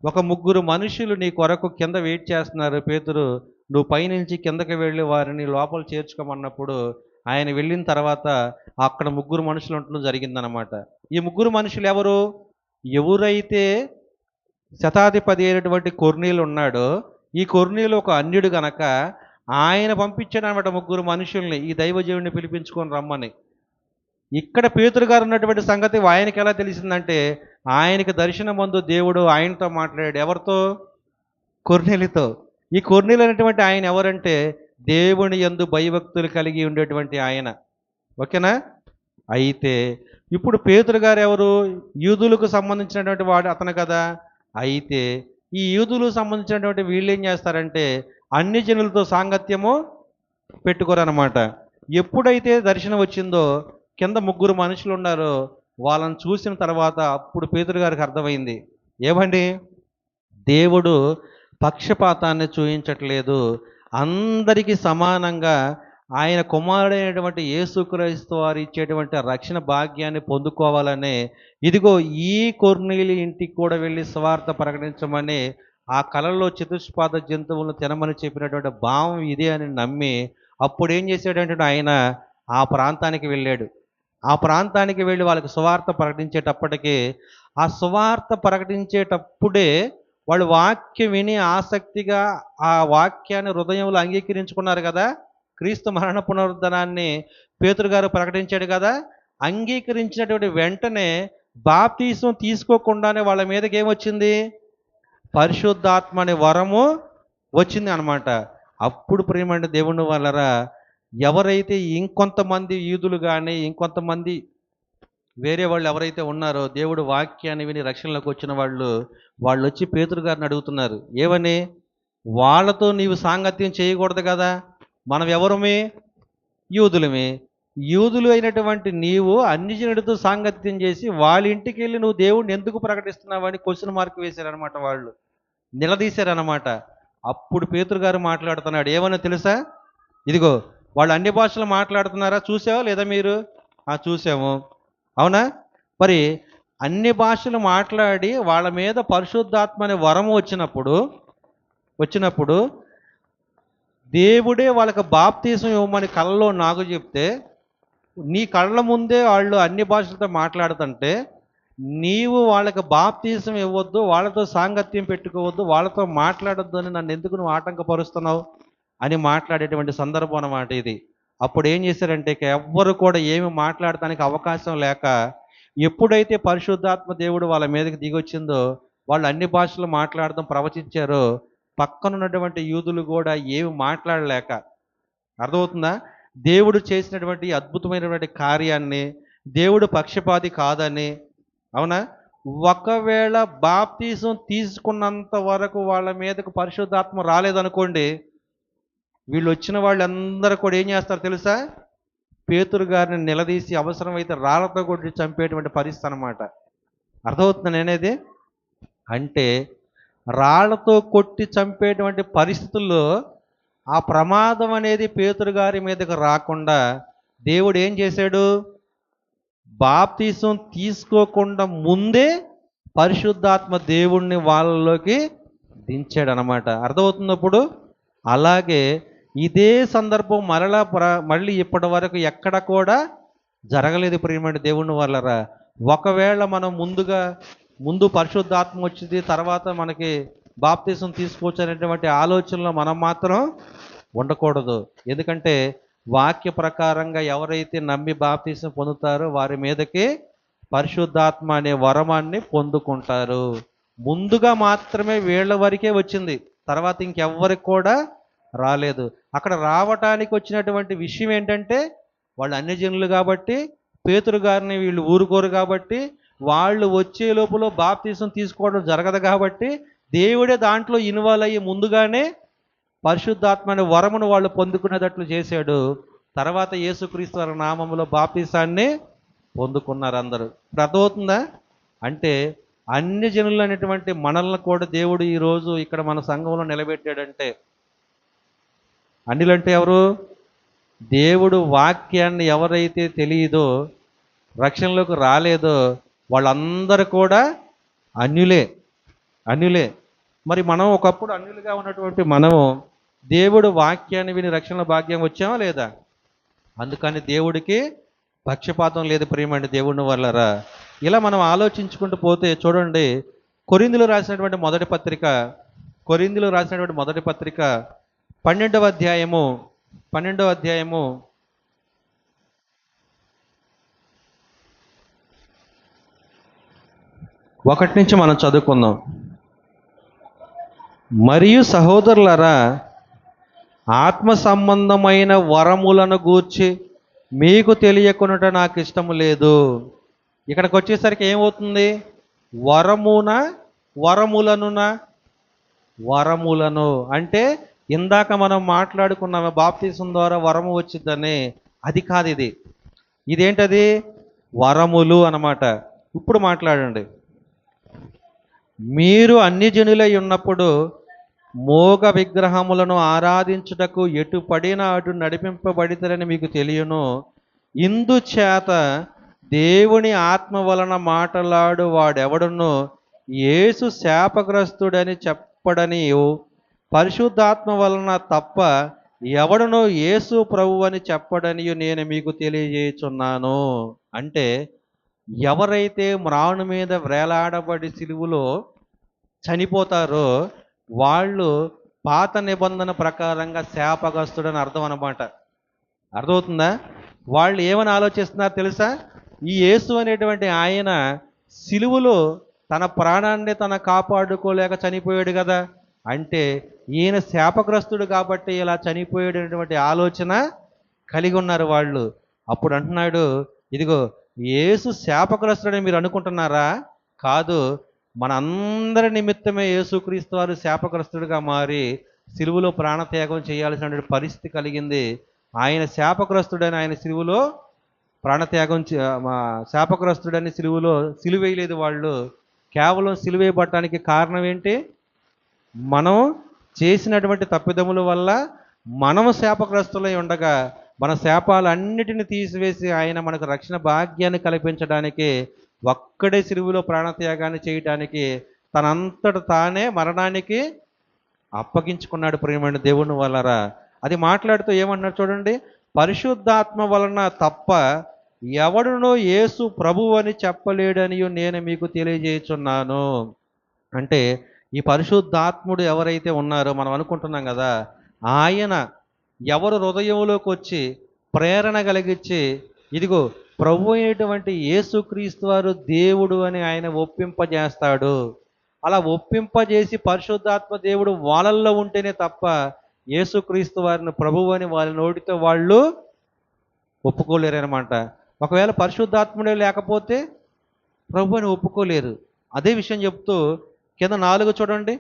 [SPEAKER 1] ఒక ముగ్గురు మనుషులు నీ కొరకు కింద వెయిట్ చేస్తున్నారు పేతురు, నువ్వు పైనుంచి కిందకి వెళ్ళి వారిని లోపల చేర్చుకోమన్నప్పుడు ఆయన వెళ్ళిన తర్వాత అక్కడ ముగ్గురు మనుషులు ఉండడం జరిగిందనమాట. ఈ ముగ్గురు మనుషులు ఎవరైతే శతాధిపతి అయినటువంటి కొర్నేలు ఉన్నాడో, ఈ కొర్నేలు ఒక అన్యుడు గనక ఆయన పంపించాడు అనమాట ముగ్గురు మనుషుల్ని ఈ దైవజీవుడిని పిలిపించుకొని రమ్మని. ఇక్కడ పేతురు గారు ఉన్నటువంటి సంగతి ఆయనకి ఎలా తెలిసిందంటే, ఆయనకి దర్శనం ముందు దేవుడు ఆయనతో మాట్లాడాడు. ఎవరితో? కొర్నేలితో. ఈ కొర్నేలు అనేటువంటి ఆయన ఎవరంటే దేవుని యందు భయభక్తులు కలిగి ఉండేటువంటి ఆయన. ఓకేనా? అయితే ఇప్పుడు పేతురు గారు ఎవరు? యూదులకు సంబంధించినటువంటి వాడు అతను కదా. అయితే ఈ యూదులకు సంబంధించినటువంటి వీళ్ళు ఏం చేస్తారంటే అన్ని జనులతో సాంగత్యము పెట్టుకోరనమాట. ఎప్పుడైతే దర్శనం వచ్చిందో కింద ముగ్గురు మనుషులు ఉన్నారో వాళ్ళని చూసిన తర్వాత అప్పుడు పేతురు గారికి అర్థమైంది, ఏమండి, దేవుడు పక్షపాతాన్ని చూపించట్లేదు, అందరికీ సమానంగా ఆయన కుమారుడైనటువంటి యేసుక్రీస్తు వారు ఇచ్చేటువంటి రక్షణ భాగ్యాన్ని పొందుకోవాలనే ఇదిగో ఈ కొర్నేలి ఇంటికి కూడా వెళ్ళి స్వార్థ ప్రకటించమని ఆ కళలో చతుష్పాద జంతువులను తినమని చెప్పినటువంటి భావం ఇదే అని నమ్మి అప్పుడు ఏం చేశాడంటే ఆయన ఆ ప్రాంతానికి వెళ్ళాడు. ఆ ప్రాంతానికి వెళ్ళి వాళ్ళకి సువార్త ప్రకటించేటప్పటికీ ఆ సువార్త ప్రకటించేటప్పుడే వాళ్ళు వాక్యం విని ఆసక్తిగా ఆ వాక్యాన్ని హృదయంలో అంగీకరించుకున్నారు కదా. క్రీస్తు మరణ పునరుద్ధరణాన్ని పేతురు గారు ప్రకటించాడు కదా. అంగీకరించినటువంటి వెంటనే బాప్తీసం తీసుకోకుండానే వాళ్ళ మీదకి ఏమొచ్చింది? పరిశుద్ధాత్మ అనే వరము వచ్చింది అనమాట. అప్పుడు ప్రియమైన దేవుని వల్లరా, ఎవరైతే ఇంకొంతమంది యూదులు కానీ ఇంకొంతమంది వేరే వాళ్ళు ఎవరైతే ఉన్నారో దేవుడు వాక్యాన్ని విని రక్షణలోకి వచ్చిన వాళ్ళు వచ్చి పేతురు గారిని అడుగుతున్నారు, ఏమని? వాళ్ళతో నీవు సాంగత్యం చేయకూడదు కదా, మనం ఎవరమే? యూదులమే. యూదులు అయినటువంటి నీవు అన్ని జనుడితో సాంగత్యం చేసి వాళ్ళ ఇంటికి వెళ్ళి నువ్వు దేవుడిని ఎందుకు ప్రకటిస్తున్నావు అని క్వశ్చన్ మార్క్ వేశారనమాట. వాళ్ళు నిలదీశారనమాట. అప్పుడు పేతురు గారు మాట్లాడుతున్నాడు, ఏమన్నా తెలుసా? ఇదిగో వాళ్ళు అన్ని భాషలు మాట్లాడుతున్నారా, చూసావా లేదా మీరు? చూసాము. అవునా? మరి అన్ని భాషలు మాట్లాడి వాళ్ళ మీద పరిశుద్ధాత్మ అనే వరం వచ్చినప్పుడు దేవుడే వాళ్ళకి బాప్తీసం ఇవ్వమని కళ్ళలో నాకు చెప్తే నీ కళ్ళ ముందే వాళ్ళు అన్ని భాషలతో మాట్లాడుతుంటే నీవు వాళ్ళకి బాప్తీసం ఇవ్వద్దు, వాళ్ళతో సాంగత్యం పెట్టుకోవద్దు, వాళ్ళతో మాట్లాడొద్దు అని నన్ను ఎందుకు నువ్వు ఆటంకపరుస్తున్నావు అని మాట్లాడేటువంటి సందర్భం అన్నమాట ఇది. అప్పుడు ఏం చేశారంటే ఇక ఎవ్వరు కూడా ఏమి మాట్లాడటానికి అవకాశం లేక, ఎప్పుడైతే పరిశుద్ధాత్మ దేవుడు వాళ్ళ మీదకి దిగొచ్చిందో వాళ్ళు అన్ని భాషలు మాట్లాడడం ప్రవచించారో, పక్కనున్నటువంటి యూదులు కూడా ఏమి మాట్లాడలేక, అర్థమవుతుందా? దేవుడు చేసినటువంటి అద్భుతమైనటువంటి కార్యాన్ని, దేవుడు పక్షపాతి కాదని, అవునా? ఒకవేళ బాప్తీసం తీసుకున్నంత వరకు వాళ్ళ మీదకు పరిశుద్ధాత్మ రాలేదనుకోండి, వీళ్ళు వచ్చిన వాళ్ళందరూ కూడా ఏం చేస్తారు తెలుసా? పేతురు గారిని నిలదీసి అవసరమైతే రాళ్లతో కొట్టి చంపేటువంటి పరిస్థితి అనమాట. అర్థమవుతుంది నేనేది? అంటే రాళ్లతో కొట్టి చంపేటువంటి పరిస్థితుల్లో ఆ ప్రమాదం అనేది పేతురు గారి మీదకు రాకుండా దేవుడు ఏం చేశాడు? బాప్తీసం తీసుకోకుండా ముందే పరిశుద్ధాత్మ దేవుణ్ణి వాళ్ళలోకి దించాడు అనమాట. అర్థమవుతున్నప్పుడు అలాగే ఇదే సందర్భం మళ్ళీ ఇప్పటి వరకు ఎక్కడ కూడా జరగలేదు ప్రియమైన దేవుని వాళ్ళరా. ఒకవేళ మనం ముందు పరిశుద్ధాత్మ వచ్చింది, తర్వాత మనకి బాప్తీసం తీసుకోవచ్చు అనేటువంటి ఆలోచనలో మనం మాత్రం ఉండకూడదు. ఎందుకంటే వాక్య ప్రకారంగా ఎవరైతే నమ్మి బాప్తీసం పొందుతారో వారి మీదకి పరిశుద్ధాత్మ అనే వరమాన్ని పొందుకుంటారు. ముందుగా మాత్రమే వీళ్ళ వరకే వచ్చింది, తర్వాత ఇంకెవ్వరికి కూడా రాలేదు. అక్కడ రావటానికి వచ్చినటువంటి విషయం ఏంటంటే, వాళ్ళు అన్యజనులు కాబట్టి, పేతురు గారిని వీళ్ళు ఊరుకోరు కాబట్టి, వాళ్ళు వచ్చే లోపల బాప్తీసం తీసుకోవడం జరగదు కాబట్టి, దేవుడే దాంట్లో ఇన్వాల్వ్ అయ్యి ముందుగానే పరిశుద్ధాత్మ అనే వరమును వాళ్ళు పొందుకునేటట్లు చేశాడు. తర్వాత యేసుక్రీస్తు వారి నామములో బాప్తీసాన్ని పొందుకున్నారు అందరూ. ఇప్పుడు అర్థమవుతుందా? అంటే అన్ని జనులు అనేటువంటి మనల్ని కూడా దేవుడు ఈరోజు ఇక్కడ మన సంఘంలో నిలబెట్టాడంటే, అన్యులంటే ఎవరు? దేవుడు వాక్యాన్ని ఎవరైతే తెలియదో, రక్షణలోకి రాలేదో వాళ్ళందరూ కూడా అన్యులే. మరి మనం ఒకప్పుడు అన్యులుగా ఉన్నటువంటి మనము దేవుడు వాక్యాన్ని విని రక్షణ భాగ్యం వచ్చామా లేదా? అందుకని దేవుడికి పక్షపాతం లేదు ప్రియమైన దేవుని వల్లరా. ఇలా మనం ఆలోచించుకుంటూ పోతే చూడండి, కొరింథీయులకు రాసినటువంటి మొదటి పత్రిక 12వ అధ్యాయము 1 నుంచి మనం చదువుకుందాం. మరియు సహోదరులారా, ఆత్మ సంబంధమైన వరములను గూర్చి మీకు తెలియకునుట నాకు ఇష్టము లేదు. ఇక్కడికి వచ్చేసరికి ఏమవుతుంది? వరములను అంటే ఇందాక మనం మాట్లాడుకున్నాము బాప్తీసం ద్వారా వరము వచ్చిందని, అది కాదు ఇది. ఇదేంటది? వరములు అన్నమాట. ఇప్పుడు మాట్లాడండి. మీరు అన్ని జనులై ఉన్నప్పుడు మోగ విగ్రహములను ఆరాధించుటకు ఎటు పడినా అటు నడిపింపబడితరని మీకు తెలియను. ఇందుచేత దేవుని ఆత్మ వలన మాట్లాడు వాడెవడును యేసు శాపగ్రస్తుడని చెప్పడనియు, పరిశుద్ధాత్మ వలన తప్ప ఎవడునో యేసు ప్రభు అని చెప్పడనియు నేను మీకు తెలియజేయుచున్నాను. అంటే ఎవరైతే మ్రాను మీద వేలాడబడి సిలువలో చనిపోతారో వాళ్ళు పాత నిబంధన ప్రకారంగా శాపగ్రస్తుడని అర్థం అన్నమాట. అర్థమవుతుందా? వాళ్ళు ఏమని ఆలోచిస్తున్నారు తెలుసా? ఈ యేసు అనేటువంటి ఆయన సిలువలో తన ప్రాణాన్ని తన కాపాడుకోలేక చనిపోయాడు కదా, అంటే ఈయన శాపగ్రస్తుడు కాబట్టి ఇలా చనిపోయాడు అనేటువంటి ఆలోచన కలిగి ఉన్నారు వాళ్ళు. అప్పుడు అంటున్నాడు, ఇదిగో యేసు శాపగ్రస్తుడని మీరు అనుకుంటున్నారా? కాదు, మనందరి నిమిత్తమే యేసుక్రీస్తు వారు శాపగ్రస్తుడిగా మారి సిలువలో ప్రాణత్యాగం చేయాల్సిన పరిస్థితి కలిగింది. ఆయన శాపగ్రస్తుడని ఆయన సిలువలో శాపగ్రస్తుడని సిలువలో సిలువేయలేదు వాళ్ళు. కేవలం సిలువేయబడటానికి కారణం ఏంటి? మనం చేసినటువంటి తప్పిదముల వల్ల మనము శాపగ్రస్తులై ఉండగా మన శాపాలన్నిటిని తీసివేసి ఆయన మనకు రక్షణ భాగ్యాన్ని కల్పించడానికి ఒక్కడే సిలువలో ప్రాణత్యాగాన్ని చేయడానికి తనంతట తానే మరణానికి అప్పగించుకున్నాడు ప్రియమైన దేవుని వల్లరా. అది మాట్లాడుతూ ఏమన్నాడు చూడండి, పరిశుద్ధాత్మ వలన తప్ప ఎవడునో యేసు ప్రభువు అని చెప్పలేడని నేను మీకు తెలియజేయుచున్నాను. అంటే ఈ పరిశుద్ధాత్ముడు ఎవరైతే ఉన్నారో మనం అనుకుంటున్నాం కదా, ఆయన ఎవరు హృదయంలోకి వచ్చి ప్రేరణ కలిగించి ఇదిగో ప్రభు అయినటువంటి యేసుక్రీస్తు వారు దేవుడు అని ఆయన ఒప్పింపజేస్తాడు. అలా ఒప్పింపజేసి పరిశుద్ధాత్మ దేవుడు వాళ్ళల్లో ఉంటేనే తప్ప యేసుక్రీస్తు వారిని ప్రభువు అని వాళ్ళ నోటితో వాళ్ళు ఒప్పుకోలేరనమాట. ఒకవేళ పరిశుద్ధాత్ముడే లేకపోతే ప్రభు అని ఒప్పుకోలేరు. అదే విషయం చెప్తూ కింద 4 చూడండి.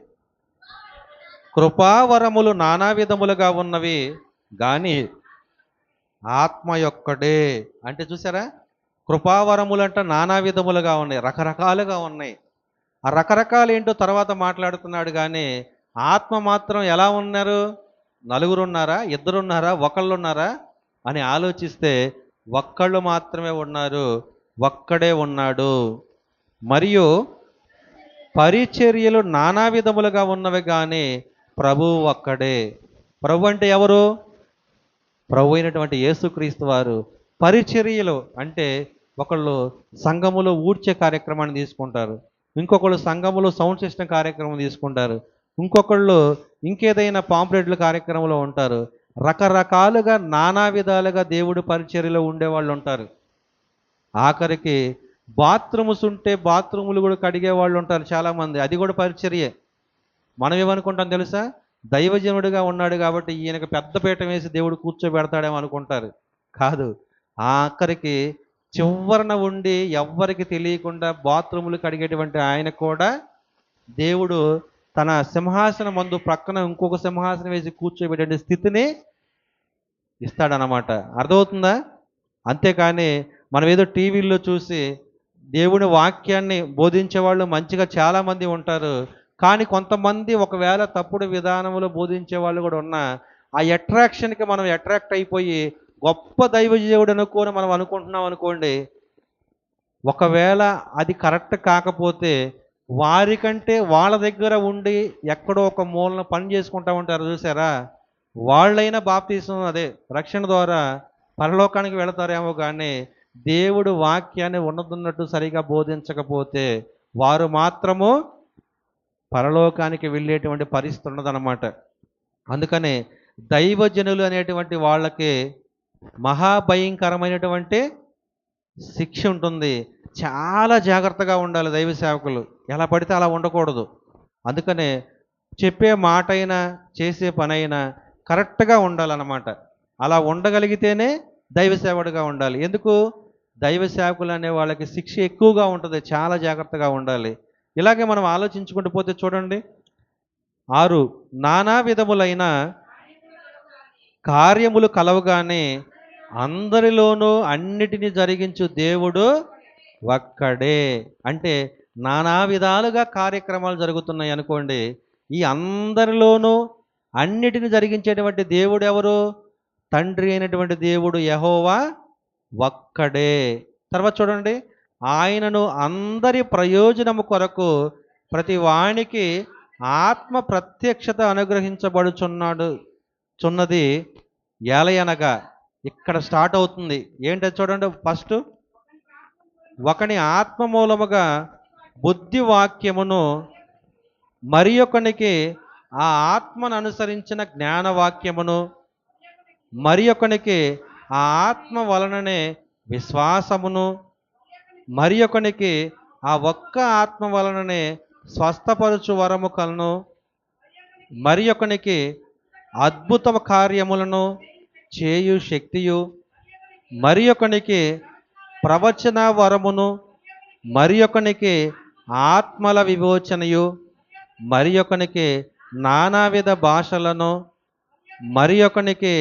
[SPEAKER 1] కృపావరములు నానా విధములుగా ఉన్నవి కానీ ఆత్మ యొక్కడే. అంటే చూసారా, కృపావరములు అంటే నానా విధములుగా ఉన్నాయి, రకరకాలుగా ఉన్నాయి. ఆ రకరకాలు ఏంటో తర్వాత మాట్లాడుతున్నాడు కానీ ఆత్మ మాత్రం ఎలా ఉన్నారు? నలుగురున్నారా, ఇద్దరున్నారా, ఒకళ్ళున్నారా అని ఆలోచిస్తే ఒక్కళ్ళు మాత్రమే ఉన్నారు, ఒక్కడే ఉన్నాడు. మరియు పరిచర్యలు నానా విధములుగా ఉన్నవి కానీ ప్రభువు ఒక్కడే. ప్రభు అంటే ఎవరు? ప్రభు అయినటువంటి యేసుక్రీస్తు వారు. పరిచర్యలు అంటే ఒకళ్ళు సంఘములో ఊడ్చే కార్యక్రమాన్ని తీసుకుంటారు, ఇంకొకళ్ళు సంఘములో సౌండ్ సిస్టమ్ కార్యక్రమం తీసుకుంటారు, ఇంకొకళ్ళు ఇంకేదైనా పాంప్లెట్ల కార్యక్రమంలో ఉంటారు. రకరకాలుగా నానా విధాలుగా దేవుడి పరిచర్యలో ఉండేవాళ్ళు ఉంటారు. ఆఖరికి బాత్రూమ్స్ ఉంటే బాత్రూములు కూడా కడిగే వాళ్ళు ఉంటారు చాలామంది, అది కూడా పరిచర్యే. మనం ఏమనుకుంటాం తెలుసా? దైవజనుడిగా ఉన్నాడు కాబట్టి ఈయనకు పెద్ద పీఠం వేసి దేవుడు కూర్చోబెడతాడేమో అనుకుంటారు. కాదు, ఆఖరికి చివరన ఉండి ఎవ్వరికి తెలియకుండా బాత్రూములు కడిగేటువంటి ఆయన కూడా దేవుడు తన సింహాసనం మందు ప్రక్కన ఇంకొక సింహాసనం వేసి కూర్చోబెట్టే స్థితిని ఇస్తాడనమాట. అర్థమవుతుందా? అంతేకాని మనం ఏదో టీవీల్లో చూసి దేవుని వాక్యాన్ని బోధించే వాళ్ళు మంచిగా చాలామంది ఉంటారు, కానీ కొంతమంది ఒకవేళ తప్పుడు విధానంలో బోధించే వాళ్ళు కూడా ఉన్నా ఆ అట్రాక్షన్కి మనం అట్రాక్ట్ అయిపోయి గొప్ప దైవజీవుడు అనుకోని మనం అనుకుంటున్నాం అనుకోండి, ఒకవేళ అది కరెక్ట్ కాకపోతే వారికంటే వాళ్ళ దగ్గర ఉండి ఎక్కడో ఒక మూలన పని చేసుకుంటా ఉంటారు చూసారా, వాళ్ళైనా బాప్తీసం అదే రక్షణ ద్వారా పరలోకానికి వెళతారేమో కానీ దేవుడు వాక్యాన్ని ఉన్నతున్నట్టు సరిగా బోధించకపోతే వారు మాత్రము పరలోకానికి వెళ్ళేటువంటి పరిస్థితి ఉన్నదన్నమాట. అందుకనే దైవజనులు అనేటువంటి వాళ్ళకి మహాభయంకరమైనటువంటి శిక్ష ఉంటుంది. చాలా జాగ్రత్తగా ఉండాలి దైవ సేవకులు, ఎలా పడితే అలా ఉండకూడదు. అందుకనే చెప్పే మాట అయినా చేసే పని అయినా కరెక్ట్గా ఉండాలన్నమాట. అలా ఉండగలిగితేనే దైవ సేవకుడిగా ఉండాలి. ఎందుకు? దైవ సేవకులు అనే వాళ్ళకి శిక్ష ఎక్కువగా ఉంటుంది, చాలా జాగ్రత్తగా ఉండాలి. ఇలాగే మనం ఆలోచించుకుంటూ పోతే చూడండి, 6 నానా విధములైన కార్యములు కలవుగానే అందరిలోనూ అన్నిటినీ జరిగించు దేవుడు ఒక్కడే. అంటే నానా విధాలుగా కార్యక్రమాలు జరుగుతున్నాయి అనుకోండి, ఈ అందరిలోనూ అన్నిటిని జరిగించేటువంటి దేవుడు ఎవరు? తండ్రి అయినటువంటి దేవుడు యెహోవా ఒక్కడే. తర్వాత చూడండి, ఆయనను అందరి ప్రయోజనము కొరకు ప్రతి వానికి ఆత్మ ప్రత్యక్షత అనుగ్రహించబడుచున్నాడు చున్నది ఏలయనగా. ఇక్కడ స్టార్ట్ అవుతుంది. ఏంటది చూడండి. ఫస్ట్, ఒకని ఆత్మ మూలముగా బుద్ధి వాక్యమును, మరి ఒకనికి ఆ ఆత్మను అనుసరించిన జ్ఞానవాక్యమును, మరి ఒకనికి ఆ ఆత్మ వలననే విశ్వాసమును, మరి ఒకనికి ఆ ఒక్క ఆత్మ వలననే స్వస్థపరచు వరము కలను, మరి ఒకనికి అద్భుత కార్యములను చేయు శక్తియు, మరి ఒకనికి ప్రవచన వరమును, మరి ఒకనికి ఆత్మల విమోచనయు, మరి ఒకనికి నానావిధ భాషలను, మరి ఒకనికి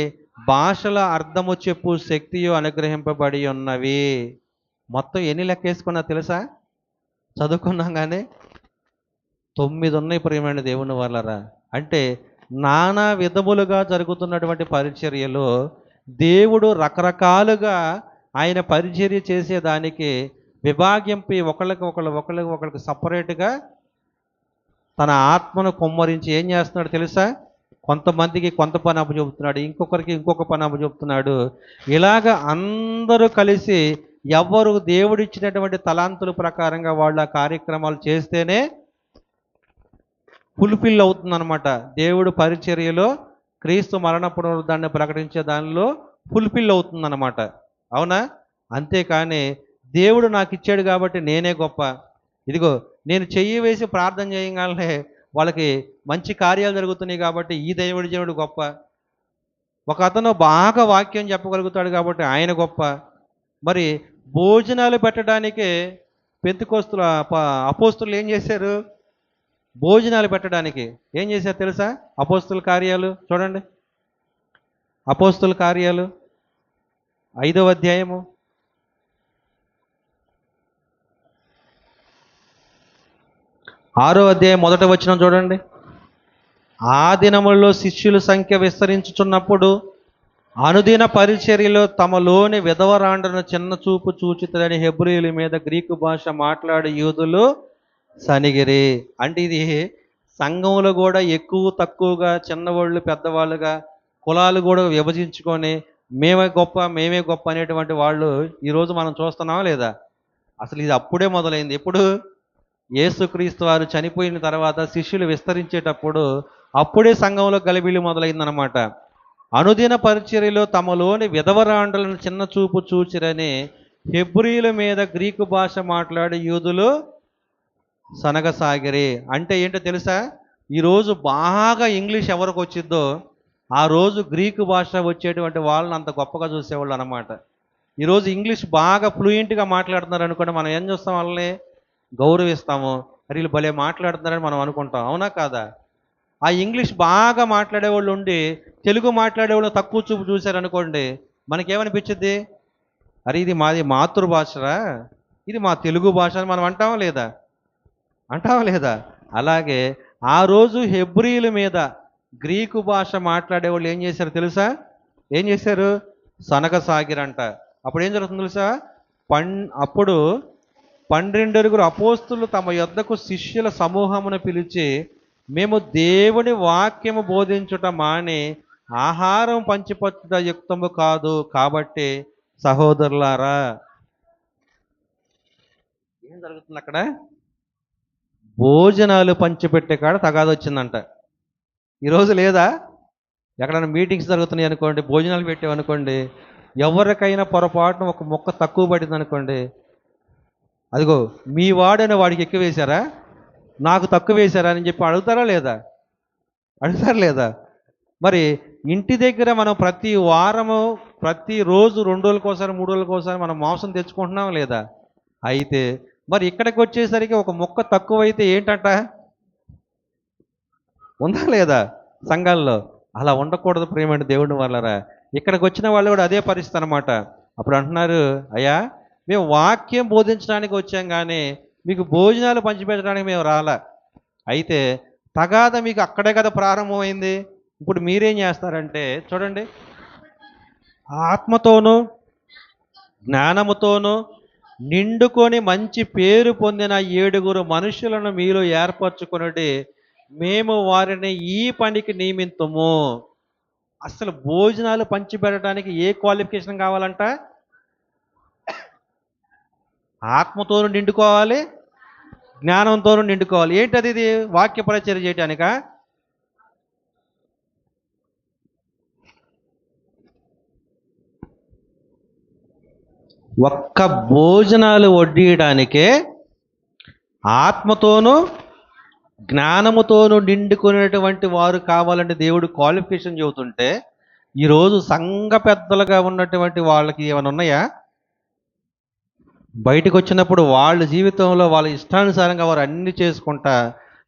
[SPEAKER 1] భాషల అర్థము చెప్పు శక్తియు అనుగ్రహింపబడి ఉన్నవి. మొత్తం ఎన్ని లెక్కేసుకున్నా తెలుసా? చదువుకున్నాం కానీ 9 ఉన్నాయి ప్రియమైన దేవుని వాళ్ళరా. అంటే నానా విధములుగా జరుగుతున్నటువంటి పరిచర్యలో దేవుడు రకరకాలుగా ఆయన పరిచర్య చేసేదానికి విభాగింపి ఒకళ్ళకి సపరేట్గా తన ఆత్మను కుమ్మరించి ఏం చేస్తున్నాడు తెలుసా? కొంతమందికి కొంత పని అప్పచెబుతున్నాడు, ఇంకొకరికి ఇంకొక పని అప్పచెబుతున్నాడు. ఇలాగ అందరూ కలిసి ఎవరు దేవుడిచ్చినటువంటి తలాంతుల ప్రకారంగా వాళ్ళు ఆ కార్యక్రమాలు చేస్తేనే ఫుల్ఫిల్ అవుతుందన్నమాట. దేవుడు పరిచర్యలో క్రీస్తు మరణ పునరుద్ధాన్ని ప్రకటించే దానిలో ఫుల్ఫిల్ అవుతుందన్నమాట. అవునా? అంతేకాని దేవుడు నాకు ఇచ్చాడు కాబట్టి నేనే గొప్ప, ఇదిగో నేను చెయ్యి వేసి ప్రార్థన చేయగానే వాళ్ళకి మంచి కార్యాలు జరుగుతున్నాయి కాబట్టి ఈ దేవుడు గొప్ప, ఒక అతను బాగా వాక్యం చెప్పగలుగుతాడు కాబట్టి ఆయన గొప్ప. మరి భోజనాలు పెట్టడానికే పెంతెకొస్తు అపోస్తులు ఏం చేశారు? భోజనాలు పెట్టడానికి ఏం చేశారు తెలుసా? అపోస్తుల కార్యాలు చూడండి, అపోస్తుల కార్యాలు 5వ అధ్యాయము 6వ అధ్యాయం 1వ వచనం చూడండి. ఆ దినములలో శిష్యుల సంఖ్య విస్తరించుచున్నప్పుడు అనుదిన పరిచర్యలో తమలోని విధవరాండ్రను చిన్న చూపు చూచితని హెబ్రీయుల మీద గ్రీకు భాష మాట్లాడే యూదులు సనిగిరి. అంటే ఇది సంఘంలో కూడా ఎక్కువ తక్కువగా, చిన్నవాళ్ళు పెద్దవాళ్ళుగా, కులాలు కూడా విభజించుకొని మేమే గొప్ప అనేటువంటి వాళ్ళు ఈరోజు మనం చూస్తున్నామా లేదా? అసలు ఇది అప్పుడే మొదలైంది. ఎప్పుడు? యేసుక్రీస్తు వారు చనిపోయిన తర్వాత శిష్యులు విస్తరించేటప్పుడు అప్పుడే సంఘంలో గలిబిలి మొదలైందనమాట. అనుదిన పరిచర్యలో తమలోని విధవరాండ్రలను చిన్న చూపు చూచిరని హెబ్రీయుల మీద గ్రీకు భాష మాట్లాడే యూదులు సనగసాగిరి. అంటే ఏంటో తెలుసా? ఈరోజు బాగా ఇంగ్లీష్ ఎవరికి వచ్చిద్దో ఆ రోజు గ్రీకు భాష వచ్చేటువంటి వాళ్ళని అంత గొప్పగా చూసేవాళ్ళు అనమాట. ఈరోజు ఇంగ్లీష్ బాగా ఫ్లూయెంట్గా మాట్లాడుతున్నారు అనుకోండి, మనం ఏం చూస్తాం? వాళ్ళని గౌరవిస్తాము. అరే వీళ్ళు భలే మాట్లాడుతున్నారని మనం అనుకుంటాం. అవునా కాదా? ఆ ఇంగ్లీష్ బాగా మాట్లాడేవాళ్ళు ఉండి తెలుగు మాట్లాడేవాళ్ళు తక్కువ చూపు చూశారనుకోండి, మనకేమనిపించింది? అరే ఇది మాది మాతృభాషరా, ఇది మా తెలుగు భాష అని మనం అంటామా లేదా? అంటావా లేదా? అలాగే ఆ రోజు హెబ్రీయుల మీద గ్రీకు భాష మాట్లాడేవాళ్ళు ఏం చేశారు తెలుసా? ఏం చేశారు? సనగసాగిరంట. అప్పుడు ఏం జరుగుతుంది తెలుసా? అప్పుడు 12 అపోస్తులు తమ యొద్దకు శిష్యుల సమూహమును పిలిచి, మేము దేవుని వాక్యము బోధించుట మాని ఆహారం పంచిపచ్చుట యుక్తము కాదు, కాబట్టి సహోదరులారా. ఏం జరుగుతుంది అక్కడ? భోజనాలు పంచిపెట్టే కాడ తగాద వచ్చిందంట. ఈరోజు లేదా? ఎక్కడైనా మీటింగ్స్ జరుగుతున్నాయి అనుకోండి, భోజనాలు పెట్టామనుకోండి, ఎవరికైనా పొరపాటున ఒక మొక్క తక్కువ పడింది అనుకోండి, అదిగో మీ వాడైన వాడికి ఎక్కువ వేశారా, నాకు తక్కువ వేశారా అని చెప్పి అడుగుతారా లేదా? అడుగుతారా లేదా? మరి ఇంటి దగ్గర మనం ప్రతి వారము, ప్రతిరోజు 2 రోజులకోసారి 3 రోజులకోసారి మనం మాంసం తెచ్చుకుంటున్నాం లేదా? అయితే మరి ఇక్కడికి వచ్చేసరికి ఒక మొక్క తక్కువైతే ఏంటంట? ఉందా లేదా సంఘాల్లో? అలా ఉండకూడదు ప్రియమైన దేవుని వాళ్ళరా. ఇక్కడికి వచ్చిన వాళ్ళు కూడా అదే పరిస్థితి అనమాట. అప్పుడు అంటున్నారు, అయ్యా మేము వాక్యం బోధించడానికి వచ్చాం కానీ మీకు భోజనాలు పంచిపెట్టడానికి మేము రాలా. అయితే తగాద మీకు అక్కడే కదా ప్రారంభమైంది. ఇప్పుడు మీరేం చేస్తారంటే చూడండి, ఆత్మతోనూ జ్ఞానముతోనూ నిండుకొని మంచి పేరు పొందిన 7 మనుషులను మీలో ఏర్పరచుకొనుడి, మేము వారిని ఈ పనికి నియమింతుము. అసలు భోజనాలు పంచిపెట్టడానికి ఏ క్వాలిఫికేషన్ కావాలంట? ఆత్మతోనూ నిండుకోవాలి, జ్ఞానంతోనూ నిండుకోవాలి. ఏంటది? ఇది వాక్య పరిచర్య చేయటానిక? ఒక్క భోజనాలు వడ్డీయడానికే ఆత్మతోనూ జ్ఞానముతోనూ నిండుకునేటువంటి వారు కావాలంటే దేవుడు క్వాలిఫికేషన్ చెబుతుంటే, ఈరోజు సంఘ పెద్దలుగా ఉన్నటువంటి వాళ్ళకి ఏమైనా ఉన్నాయా? బయటకు వచ్చినప్పుడు వాళ్ళ జీవితంలో వాళ్ళ ఇష్టానుసారంగా వారు అన్ని చేసుకుంటా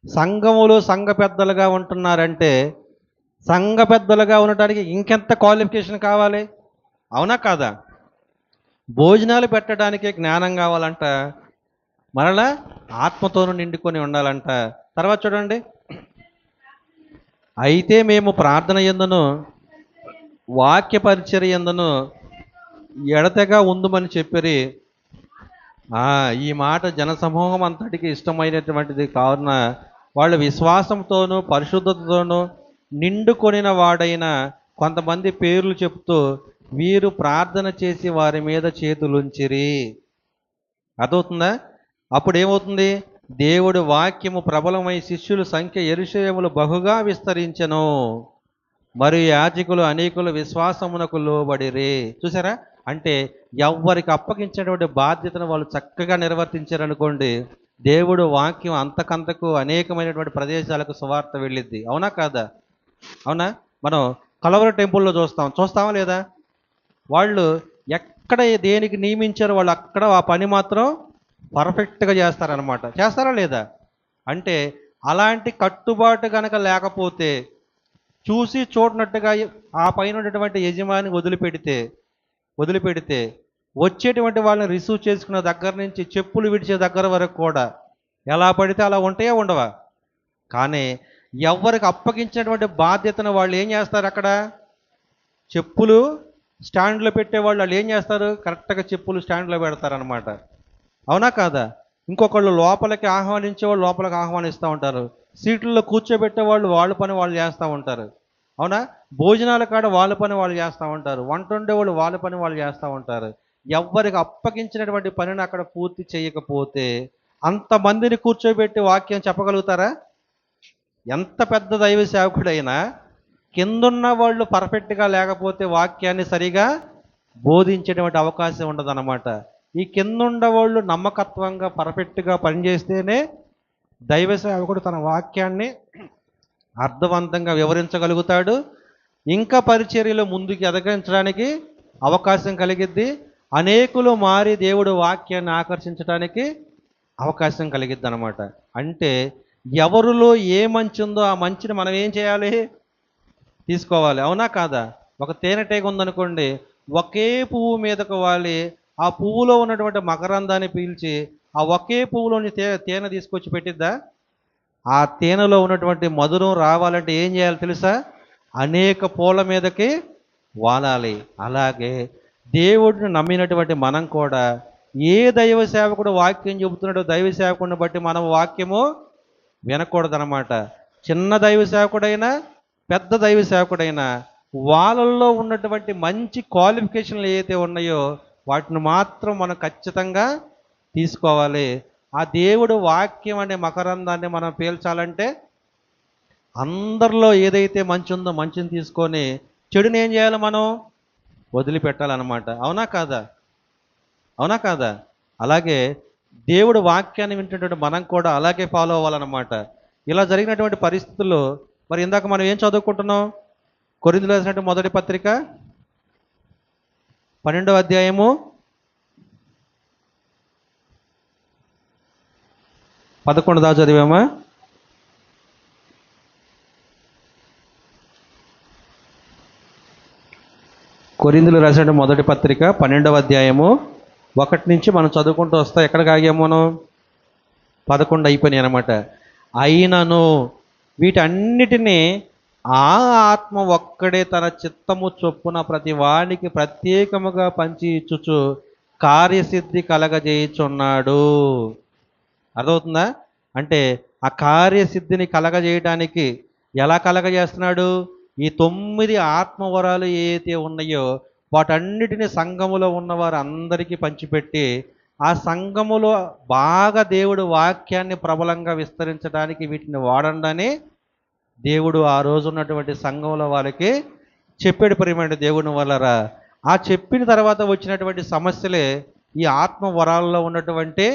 [SPEAKER 1] సంఘములో సంఘ పెద్దలుగా ఉంటున్నారంటే, సంఘ పెద్దలుగా ఉండటానికి ఇంకెంత క్వాలిఫికేషన్ కావాలి? అవునా కాదా? భోజనాలు పెట్టడానికే జ్ఞానం కావాలంట, మరలా ఆత్మతోనూ నిండుకొని ఉండాలంట. తర్వాత చూడండి, అయితే మేము ప్రార్థన యందును వాక్య పరిచర్య యందును ఎడతెగా ఉందుమని చెప్పిరి. ఈ మాట జనసమూహం అంతటికి ఇష్టమైనటువంటిది కావున వాళ్ళు విశ్వాసంతోనూ పరిశుద్ధతతోనూ నిండుకొనిన వాడైన కొంతమంది పేర్లు చెప్తూ వీరు ప్రార్థన చేసి వారి మీద చేతులుంచిరి. అర్థమవుతుందా? అప్పుడు ఏమవుతుంది? దేవుడి వాక్యము ప్రబలమై శిష్యుల సంఖ్య యెరూషలేములో బహుగా విస్తరించెను. మరియు యాజకులు అనేకులు విశ్వాసమునకు లోబడిరి. చూసారా? అంటే ఎవ్వరికి అప్పగించినటువంటి బాధ్యతను వాళ్ళు చక్కగా నిర్వర్తించారనుకోండి, దేవుడు వాక్యం అంతకంతకు అనేకమైనటువంటి ప్రదేశాలకు సువార్త వెళ్ళిద్ది. అవునా కాదా? అవునా? మనం కలవర టెంపుల్లో చూస్తామా లేదా? వాళ్ళు ఎక్కడ దేనికి నియమించారో వాళ్ళు అక్కడ ఆ పని మాత్రం పర్ఫెక్ట్గా చేస్తారనమాట. చేస్తారా లేదా? అంటే అలాంటి కట్టుబాటు కనుక లేకపోతే, చూసి చూడనట్టుగా ఆ పైన ఉన్నటువంటి యజమాని వదిలిపెడితే వచ్చేటువంటి వాళ్ళని రిసీవ్ చేసుకున్న దగ్గర నుంచి చెప్పులు విడిచే దగ్గర వరకు కూడా ఎలా పడితే అలా ఉంటాయా ఉండవా? కానీ ఎవరికి అప్పగించినటువంటి బాధ్యతను వాళ్ళు ఏం చేస్తారు? అక్కడ చెప్పులు స్టాండ్లో పెట్టేవాళ్ళు వాళ్ళు ఏం చేస్తారు? కరెక్ట్గా చెప్పులు స్టాండ్లో పెడతారనమాట. అవునా కాదా? ఇంకొకళ్ళు లోపలికి ఆహ్వానించేవాళ్ళు లోపలికి ఆహ్వానిస్తూ ఉంటారు. సీట్లలో కూర్చోబెట్టేవాళ్ళు వాళ్ళ పని వాళ్ళు చేస్తూ ఉంటారు. అవునా? భోజనాల కాడ వాళ్ళ పని వాళ్ళు చేస్తూ ఉంటారు. వంట వండేవాళ్ళు వాళ్ళ పని వాళ్ళు చేస్తూ ఉంటారు. ఎవ్వరికి అప్పగించినటువంటి పనిని అక్కడ పూర్తి చేయకపోతే అంతమందిని కూర్చోబెట్టి వాక్యం చెప్పగలుగుతారా? ఎంత పెద్ద దైవ సేవకుడైనా కిందున్న వాళ్ళు పర్ఫెక్ట్గా లేకపోతే వాక్యాన్ని సరిగా బోధించేటువంటి అవకాశం ఉండదన్నమాట. ఈ కిందుండ వాళ్ళు నమ్మకత్వంగా పర్ఫెక్ట్గా పనిచేస్తేనే దైవ సేవకుడు తన వాక్యాన్ని అర్థవంతంగా వివరించగలుగుతాడు. ఇంకా పరిచర్యలో ముందుకు ఎదగించడానికి అవకాశం కలిగిద్ది. అనేకులు మారి దేవుడు వాక్యాన్ని ఆకర్షించడానికి అవకాశం కలిగిద్ది అనమాట. అంటే ఎవరిలో ఏ మంచి ఉందో ఆ మంచిని మనం ఏం చేయాలి? తీసుకోవాలి. అవునా కాదా? ఒక తేనెటీగ ఉందనుకోండి, ఒకే పువ్వు మీదకు వాలి ఆ పువ్వులో ఉన్నటువంటి మకరందాన్ని పీల్చి ఆ ఒకే పువ్వులోని తేనె తీసుకొచ్చి పెట్టిద్దా? ఆ తేనెలో ఉన్నటువంటి మధురం రావాలంటే ఏం చేయాలి తెలుసా? అనేక పూల మీదకి వాలాలి. అలాగే దేవుడిని నమ్మినటువంటి మనం కూడా ఏ దైవ సేవకుడు వాక్యం చెబుతున్నాడో దైవ సేవకుడిని బట్టి మనం వాక్యము వినకూడదనమాట. చిన్న దైవ సేవకుడైనా పెద్ద దైవ సేవకుడైనా వాళ్ళల్లో ఉన్నటువంటి మంచి క్వాలిఫికేషన్లు ఏవైతే ఉన్నాయో వాటిని మాత్రం మనం ఖచ్చితంగా తీసుకోవాలి. ఆ దేవుడు వాక్యం అనే మకరందాన్ని మనం పీల్చాలంటే అందరిలో ఏదైతే మంచి ఉందో మంచిని తీసుకొని చెడుని ఏం చేయాలి? మనం వదిలిపెట్టాలన్నమాట. అవునా కాదా? అవునా కాదా? అలాగే దేవుడు వాక్యాన్ని వింటున్నటువంటి మనం కూడా అలాగే ఫాలో అవ్వాలన్నమాట. ఇలా జరిగినటువంటి పరిస్థితుల్లో మరి ఇందాక మనం ఏం చదువుకుంటున్నాం? కొరింథీయులకు రాసినటువంటి మొదటి పత్రిక 12వ అధ్యాయము 11 దాకా చదివామా? కొరింథీయులకు రాసిన మొదటి పత్రిక 12వ అధ్యాయము 1 నుంచి మనం చదువుకుంటూ వస్తాం. ఎక్కడికి ఆగాము మనం? 11 అయిపోయినాయి అనమాట. అయినను వీటన్నిటినీ ఆ ఆత్మ ఒక్కడే తన చిత్తము చొప్పున ప్రతి వానికి ప్రత్యేకముగా పంచి ఇచ్చుచు కార్యసిద్ధి కలగజేయుచున్నాడు. అర్థమవుతుందా? అంటే ఆ కార్యసిద్ధిని కలగజేయడానికి ఎలా కలగజేస్తున్నాడు? ఈ 9 ఆత్మవరాలు ఏవైతే ఉన్నాయో వాటన్నిటిని సంఘములో ఉన్నవారు అందరికీ పంచిపెట్టి ఆ సంఘములో బాగా దేవుడు వాక్యాన్ని ప్రబలంగా విస్తరించడానికి వీటిని వాడండి దేవుడు ఆ రోజు ఉన్నటువంటి సంఘంలో వాళ్ళకి చెప్పాడు. ప్రియమైన దేవుని వల్లరా ఆ చెప్పిన తర్వాత వచ్చినటువంటి సమస్యలే ఈ ఆత్మ వరాల్లో ఉన్నటువంటి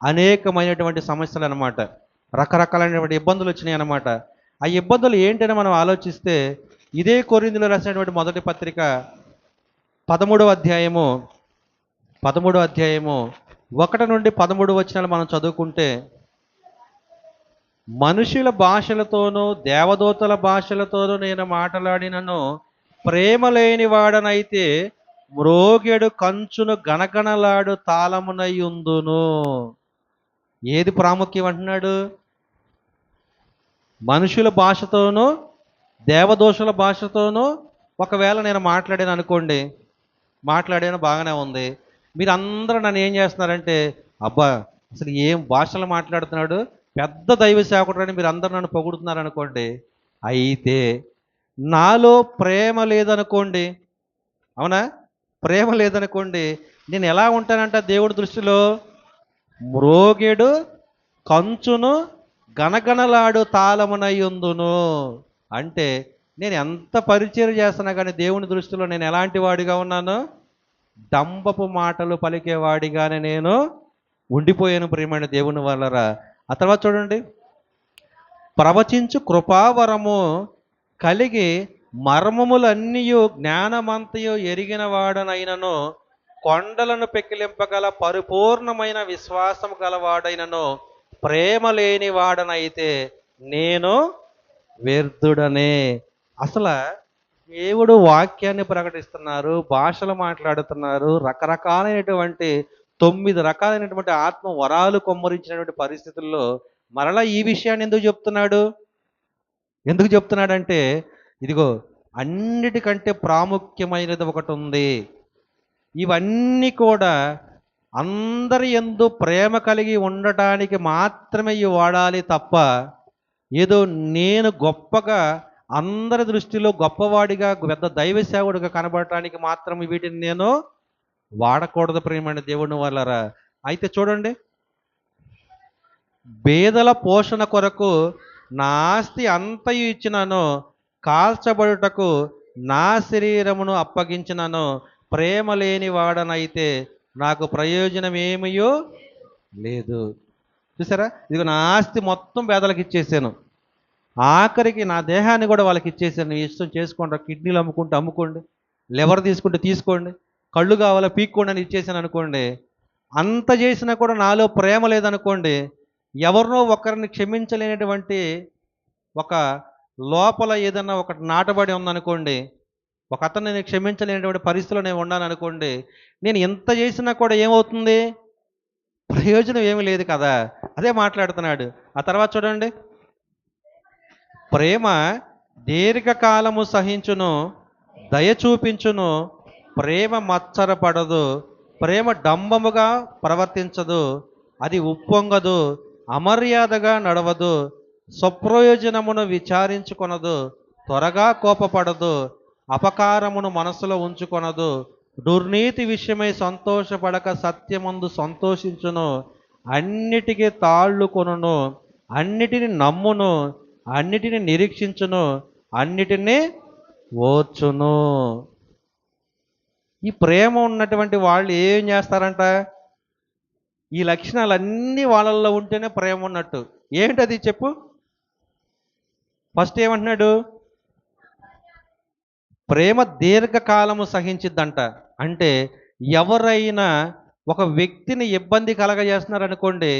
[SPEAKER 1] అనేకమైనటువంటి సమస్యలు అనమాట. రకరకాలైనటువంటి ఇబ్బందులు వచ్చినాయి అన్నమాట. ఆ ఇబ్బందులు ఏంటని మనం ఆలోచిస్తే ఇదే కొరింథీయులకు రాసినటువంటి మొదటి పత్రిక 13వ అధ్యాయము 1 నుండి 13 వచనాలు మనం చదువుకుంటే, మనుషుల భాషలతోనూ దేవదూతల భాషలతోనూ నేను మాట్లాడినను ప్రేమ లేని వాడనైతే మ్రోగెడు కంచును గనగనలాడు తాళమునయుందును. ఏది ప్రాముఖ్యం అంటున్నాడు? మనుషుల భాషతోనూ దేవదోషుల భాషతోనూ ఒకవేళ నేను మాట్లాడాను అనుకోండి, మాట్లాడాను బాగానే ఉంది. మీరు అందరూ నన్ను ఏం చేస్తున్నారంటే, అబ్బా అసలు ఏం భాషలు మాట్లాడుతున్నాడు, పెద్ద దైవ సేవకుడు అని మీరు అందరూ నన్ను పొగుడుతున్నారు అనుకోండి. అయితే నాలో ప్రేమ లేదనుకోండి, అవునా? ప్రేమ లేదనుకోండి, నేను ఎలా ఉంటానంట దేవుడి దృష్టిలో? మ్రోగెడు కంచును గనగనలాడు తాళమునయుందును. అంటే నేను ఎంత పరిచయం చేస్తున్నా కానీ దేవుని దృష్టిలో నేను ఎలాంటి వాడిగా ఉన్నాను? డంబపు మాటలు పలికేవాడిగానే నేను ఉండిపోయాను ప్రియమైన దేవుని వల్లరా. ఆ తర్వాత చూడండి, ప్రవచించు కృపావరము కలిగి మర్మములన్నీయు జ్ఞానమంతయు ఎరిగిన వాడనైనను, కొండలను పెకిలింపగల పరిపూర్ణమైన విశ్వాసం గలవాడైనను ప్రేమ లేని వాడనైతే నేను వ్యర్థుడనే. అసలు దేవుడు వాక్యాన్ని ప్రకటిస్తున్నారు, భాషలు మాట్లాడుతున్నారు, రకరకాలైనటువంటి 9 రకాలైనటువంటి ఆత్మ వరాలు కొమ్మరించినటువంటి పరిస్థితుల్లో మరలా ఈ విషయాన్ని ఎందుకు చెప్తున్నాడు? ఎందుకు చెప్తున్నాడంటే, ఇదిగో అన్నిటికంటే ప్రాముఖ్యమైనది ఒకటి ఉంది. ఇవన్నీ కూడా అందరి యందు ప్రేమ కలిగి ఉండటానికి మాత్రమే ఇవి వాడాలి తప్ప, ఏదో నేను గొప్పగా అందరి దృష్టిలో గొప్పవాడిగా పెద్ద దైవ సేవకుడిగా కనబడటానికి మాత్రం వీటిని నేను వాడకూడదు ప్రియమైన దేవుని వల్లరా. అయితే చూడండి, పేదల పోషణ కొరకు నా ఆస్తి అంతయు ఇచ్చినను, కాల్చబడుటకు నా శరీరమును అప్పగించినను ప్రేమ లేని వాడనైతే నాకు ప్రయోజనం ఏమయో లేదు. చూసారా? ఇదిగో నా ఆస్తి మొత్తం పేదలకు ఇచ్చేసాను, ఆఖరికి నా దేహాన్ని కూడా వాళ్ళకి ఇచ్చేసాను. నీ ఇష్టం చేసుకోండి, కిడ్నీలు అమ్ముకుంటే అమ్ముకోండి, లివర్ తీసుకుంటే తీసుకోండి, కళ్ళు కావాలా పీక్కోండి అని ఇచ్చేసాను అనుకోండి. అంత చేసినా కూడా నాలో ప్రేమ లేదనుకోండి, ఎవరినో ఒకరిని క్షమించలేనటువంటి ఒక లోపల ఏదన్నా ఒకటి నాటబడి ఉందనుకోండి, ఒక అతన్ని నేను క్షమించలేనటువంటి పరిస్థితిలో నేను ఉన్నాను అనుకోండి, నేను ఎంత చేసినా కూడా ఏమవుతుంది? ప్రయోజనం ఏమీ లేదు కదా. అదే మాట్లాడుతున్నాడు. ఆ తర్వాత చూడండి, ప్రేమ దీర్ఘకాలము సహించును, దయ చూపించును, ప్రేమ మత్సరపడదు, ప్రేమ డంబముగా ప్రవర్తించదు, అది ఉప్పొంగదు, అమర్యాదగా నడవదు, స్వప్రయోజనమును విచారించుకొనదు, త్వరగా కోపపడదు, అపకారమును మనసులో ఉంచుకొనదు, దుర్నీతి విషయమై సంతోషపడక సత్యమందు సంతోషించును, అన్నిటికీ తాళ్ళుకొనును, అన్నిటిని నమ్మును, అన్నిటిని నిరీక్షించును, అన్నిటినీ ఓర్చును. ఈ ప్రేమ ఉన్నటువంటి వాళ్ళు ఏం చేస్తారంట? ఈ లక్షణాలన్నీ వాళ్ళల్లో ఉంటేనే ప్రేమ ఉన్నట్టు. ఏంటది చెప్పు? ఫస్ట్ ఏమంటున్నాడు? ప్రేమ దీర్ఘకాలము సహించిద్దంట. అంటే ఎవరైనా ఒక వ్యక్తిని ఇబ్బంది కలగజేస్తున్నారనుకోండి,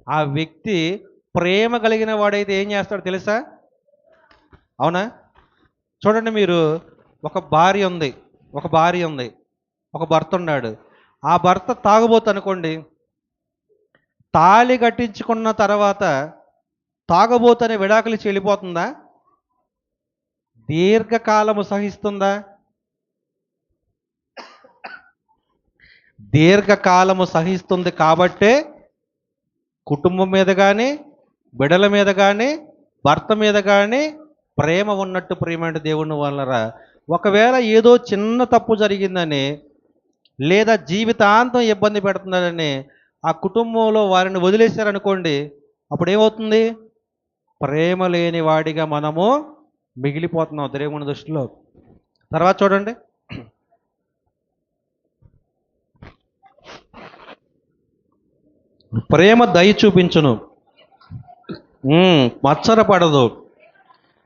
[SPEAKER 1] ఆ వ్యక్తి ప్రేమ కలిగిన వాడైతే ఏం చేస్తాడో తెలుసా? అవునా? చూడండి, మీరు ఒక భార్య ఉంది, ఒక భర్త ఉన్నాడు. ఆ భర్త తాగుబోతు అనుకోండి, తాళి కట్టించుకున్న తర్వాత తాగబోతనే విడాకులు ఇచ్చి వెళ్ళిపోతుందా? దీర్ఘకాలము సహిస్తుందా? దీర్ఘకాలము సహిస్తుంది కాబట్టే కుటుంబం మీద కానీ, బిడల మీద కానీ, భర్త మీద కానీ ప్రేమ ఉన్నట్టు ప్రియమైన దేవుని వల్లరా. ఒకవేళ ఏదో చిన్న తప్పు జరిగిందని, లేదా జీవితాంతం ఇబ్బంది పెడుతున్నారని ఆ కుటుంబంలో వారిని వదిలేశారనుకోండి, అప్పుడు ఏమవుతుంది? ప్రేమ లేని వాడిగా మనము మిగిలిపోతున్నాం దేవుని దృష్టిలో. తర్వాత చూడండి, ప్రేమ దయ చూపించును, మత్సరపడదు,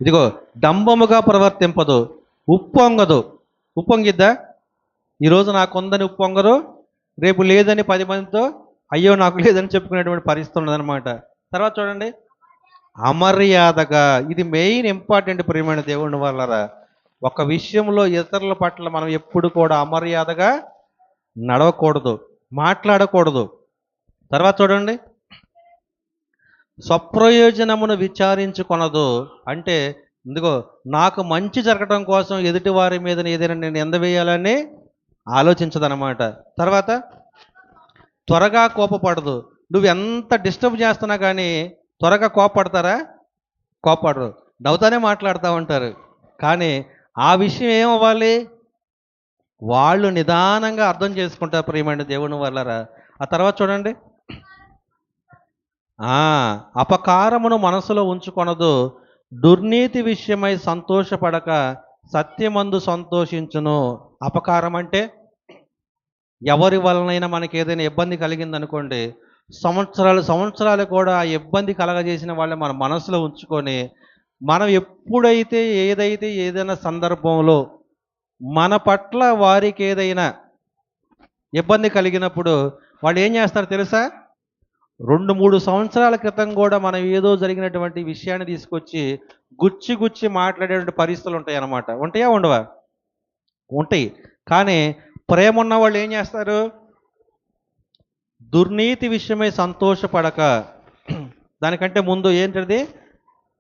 [SPEAKER 1] ఇదిగో డంబముగా ప్రవర్తింపదు, ఉప్పొంగదు. ఉప్పొంగిద్దా? ఈరోజు నాకు ఉందని ఉప్పొంగరు, రేపు లేదని 10 మందితో అయ్యో నాకు లేదని చెప్పుకునేటువంటి పరిస్థితి ఉన్నదనమాట. తర్వాత చూడండి, అమర్యాదగా, ఇది మెయిన్ ఇంపార్టెంట్ ప్రియమైన దేవుని వల్లరా. ఒక విషయంలో ఇతరుల పట్ల మనం ఎప్పుడు కూడా అమర్యాదగా నడవకూడదు, మాట్లాడకూడదు. తర్వాత చూడండి, స్వప్రయోజనమును విచారించుకొనదు. అంటే ఇందుగో నాకు మంచి జరగడం కోసం ఎదుటి వారి మీద ఏదైనా నేను ఎందవేయాలని ఆలోచించదనమాట. తర్వాత త్వరగా కోపపడదు. నువ్వు ఎంత డిస్టర్బ్ చేస్తున్నా కానీ త్వరగా కోపపడతారా? కోపపడరు, నవ్వుతానే మాట్లాడుతూ ఉంటారు. కానీ ఆ విషయం ఏమవ్వాలి? వాళ్ళు నిదానంగా అర్థం చేసుకుంటారు ప్రియమైన దేవుని వల్లరా. ఆ తర్వాత చూడండి, ఆ అపకారమును మనసులో ఉంచుకొనదు, దుర్నీతి విషయమై సంతోషపడక సత్యమందు సంతోషించును. అపకారం అంటే ఎవరి వలనైనా మనకి ఏదైనా ఇబ్బంది కలిగిందనుకోండి, సంవత్సరాలు సంవత్సరాలు కూడా ఆ ఇబ్బంది కలగజేసిన వాళ్ళని మన మనసులో ఉంచుకొని, మనం ఎప్పుడైతే ఏదైనా సందర్భంలో మన పట్ల వారికి ఏదైనా ఇబ్బంది కలిగినప్పుడు వాళ్ళు ఏం చేస్తారు తెలుసా? 2, 3 సంవత్సరాల క్రితం కూడా మనం ఏదో జరిగినటువంటి విషయాన్ని తీసుకొచ్చి గుచ్చి గుచ్చి మాట్లాడేటువంటి పరిస్థితులు ఉంటాయి అన్నమాట. ఉంటాయా ఉండవా? ఉంటాయి. కానీ ప్రేమ ఉన్న వాళ్ళు ఏం చేస్తారు? దుర్నీతి విషయమై సంతోషపడక, దానికంటే ముందు ఏంటది?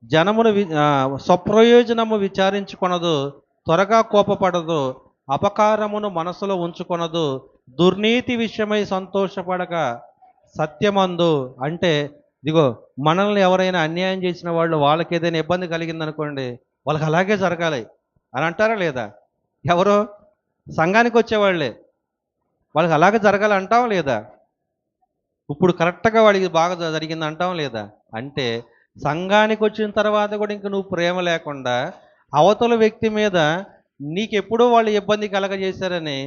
[SPEAKER 1] జనమును స్వప్రయోజనము విచారించుకొనదు, త్వరగా కోపపడదు, అపకారమును మనసులో ఉంచుకొనదు, దుర్నీతి విషయమై సంతోషపడక సత్యమందు, అంటే ఇదిగో మనల్ని ఎవరైనా అన్యాయం చేసిన వాళ్ళు, వాళ్ళకి ఏదైనా ఇబ్బంది కలిగిందనుకోండి, వాళ్ళకి అలాగే జరగాలి అని అంటారా లేదా? ఎవరు? సంఘానికి వచ్చేవాళ్ళే. వాళ్ళకి అలాగే జరగాలి అంటాం లేదా? ఇప్పుడు కరెక్ట్గా వాడికి బాగా జరిగింది అంటాం లేదా? అంటే సంఘానికి వచ్చిన తర్వాత కూడా ఇంక నువ్వు ప్రేమ లేకుండా అవతల వ్యక్తి మీద నీకెప్పుడో వాళ్ళు ఇబ్బంది కలగజేశారని,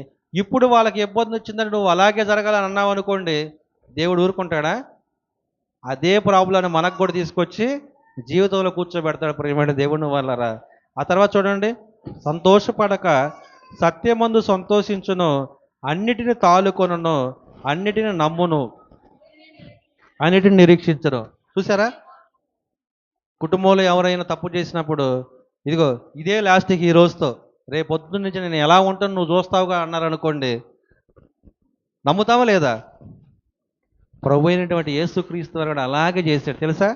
[SPEAKER 1] ఇప్పుడు వాళ్ళకి ఇబ్బంది వచ్చిందని నువ్వు అలాగే జరగాలని అన్నావు అనుకోండి, దేవుడు ఊరుకుంటాడా? అదే ప్రాబ్లం మనకు కూడా తీసుకొచ్చి జీవితంలో కూర్చోబెడతాడు ప్రియమైన దేవుని వల్లరా. ఆ తర్వాత చూడండి, సంతోషపడక సత్యమందు సంతోషించును, అన్నిటిని తాలుకొనును, అన్నిటిని నమ్మును, అన్నిటిని నిరీక్షించను. చూసారా? కుటుంబంలో ఎవరైనా తప్పు చేసినప్పుడు, ఇదిగో ఇదే లాస్ట్కి ఈ రోజుతో, రేపు పొద్దున్న నుంచి నేను ఎలా ఉంటాను నువ్వు చూస్తావుగా అన్నారనుకోండి, నమ్ముతావా లేదా? ప్రభు అయినటువంటి యేసుక్రీస్తు వారు కూడా అలాగే చేశాడు తెలుసా?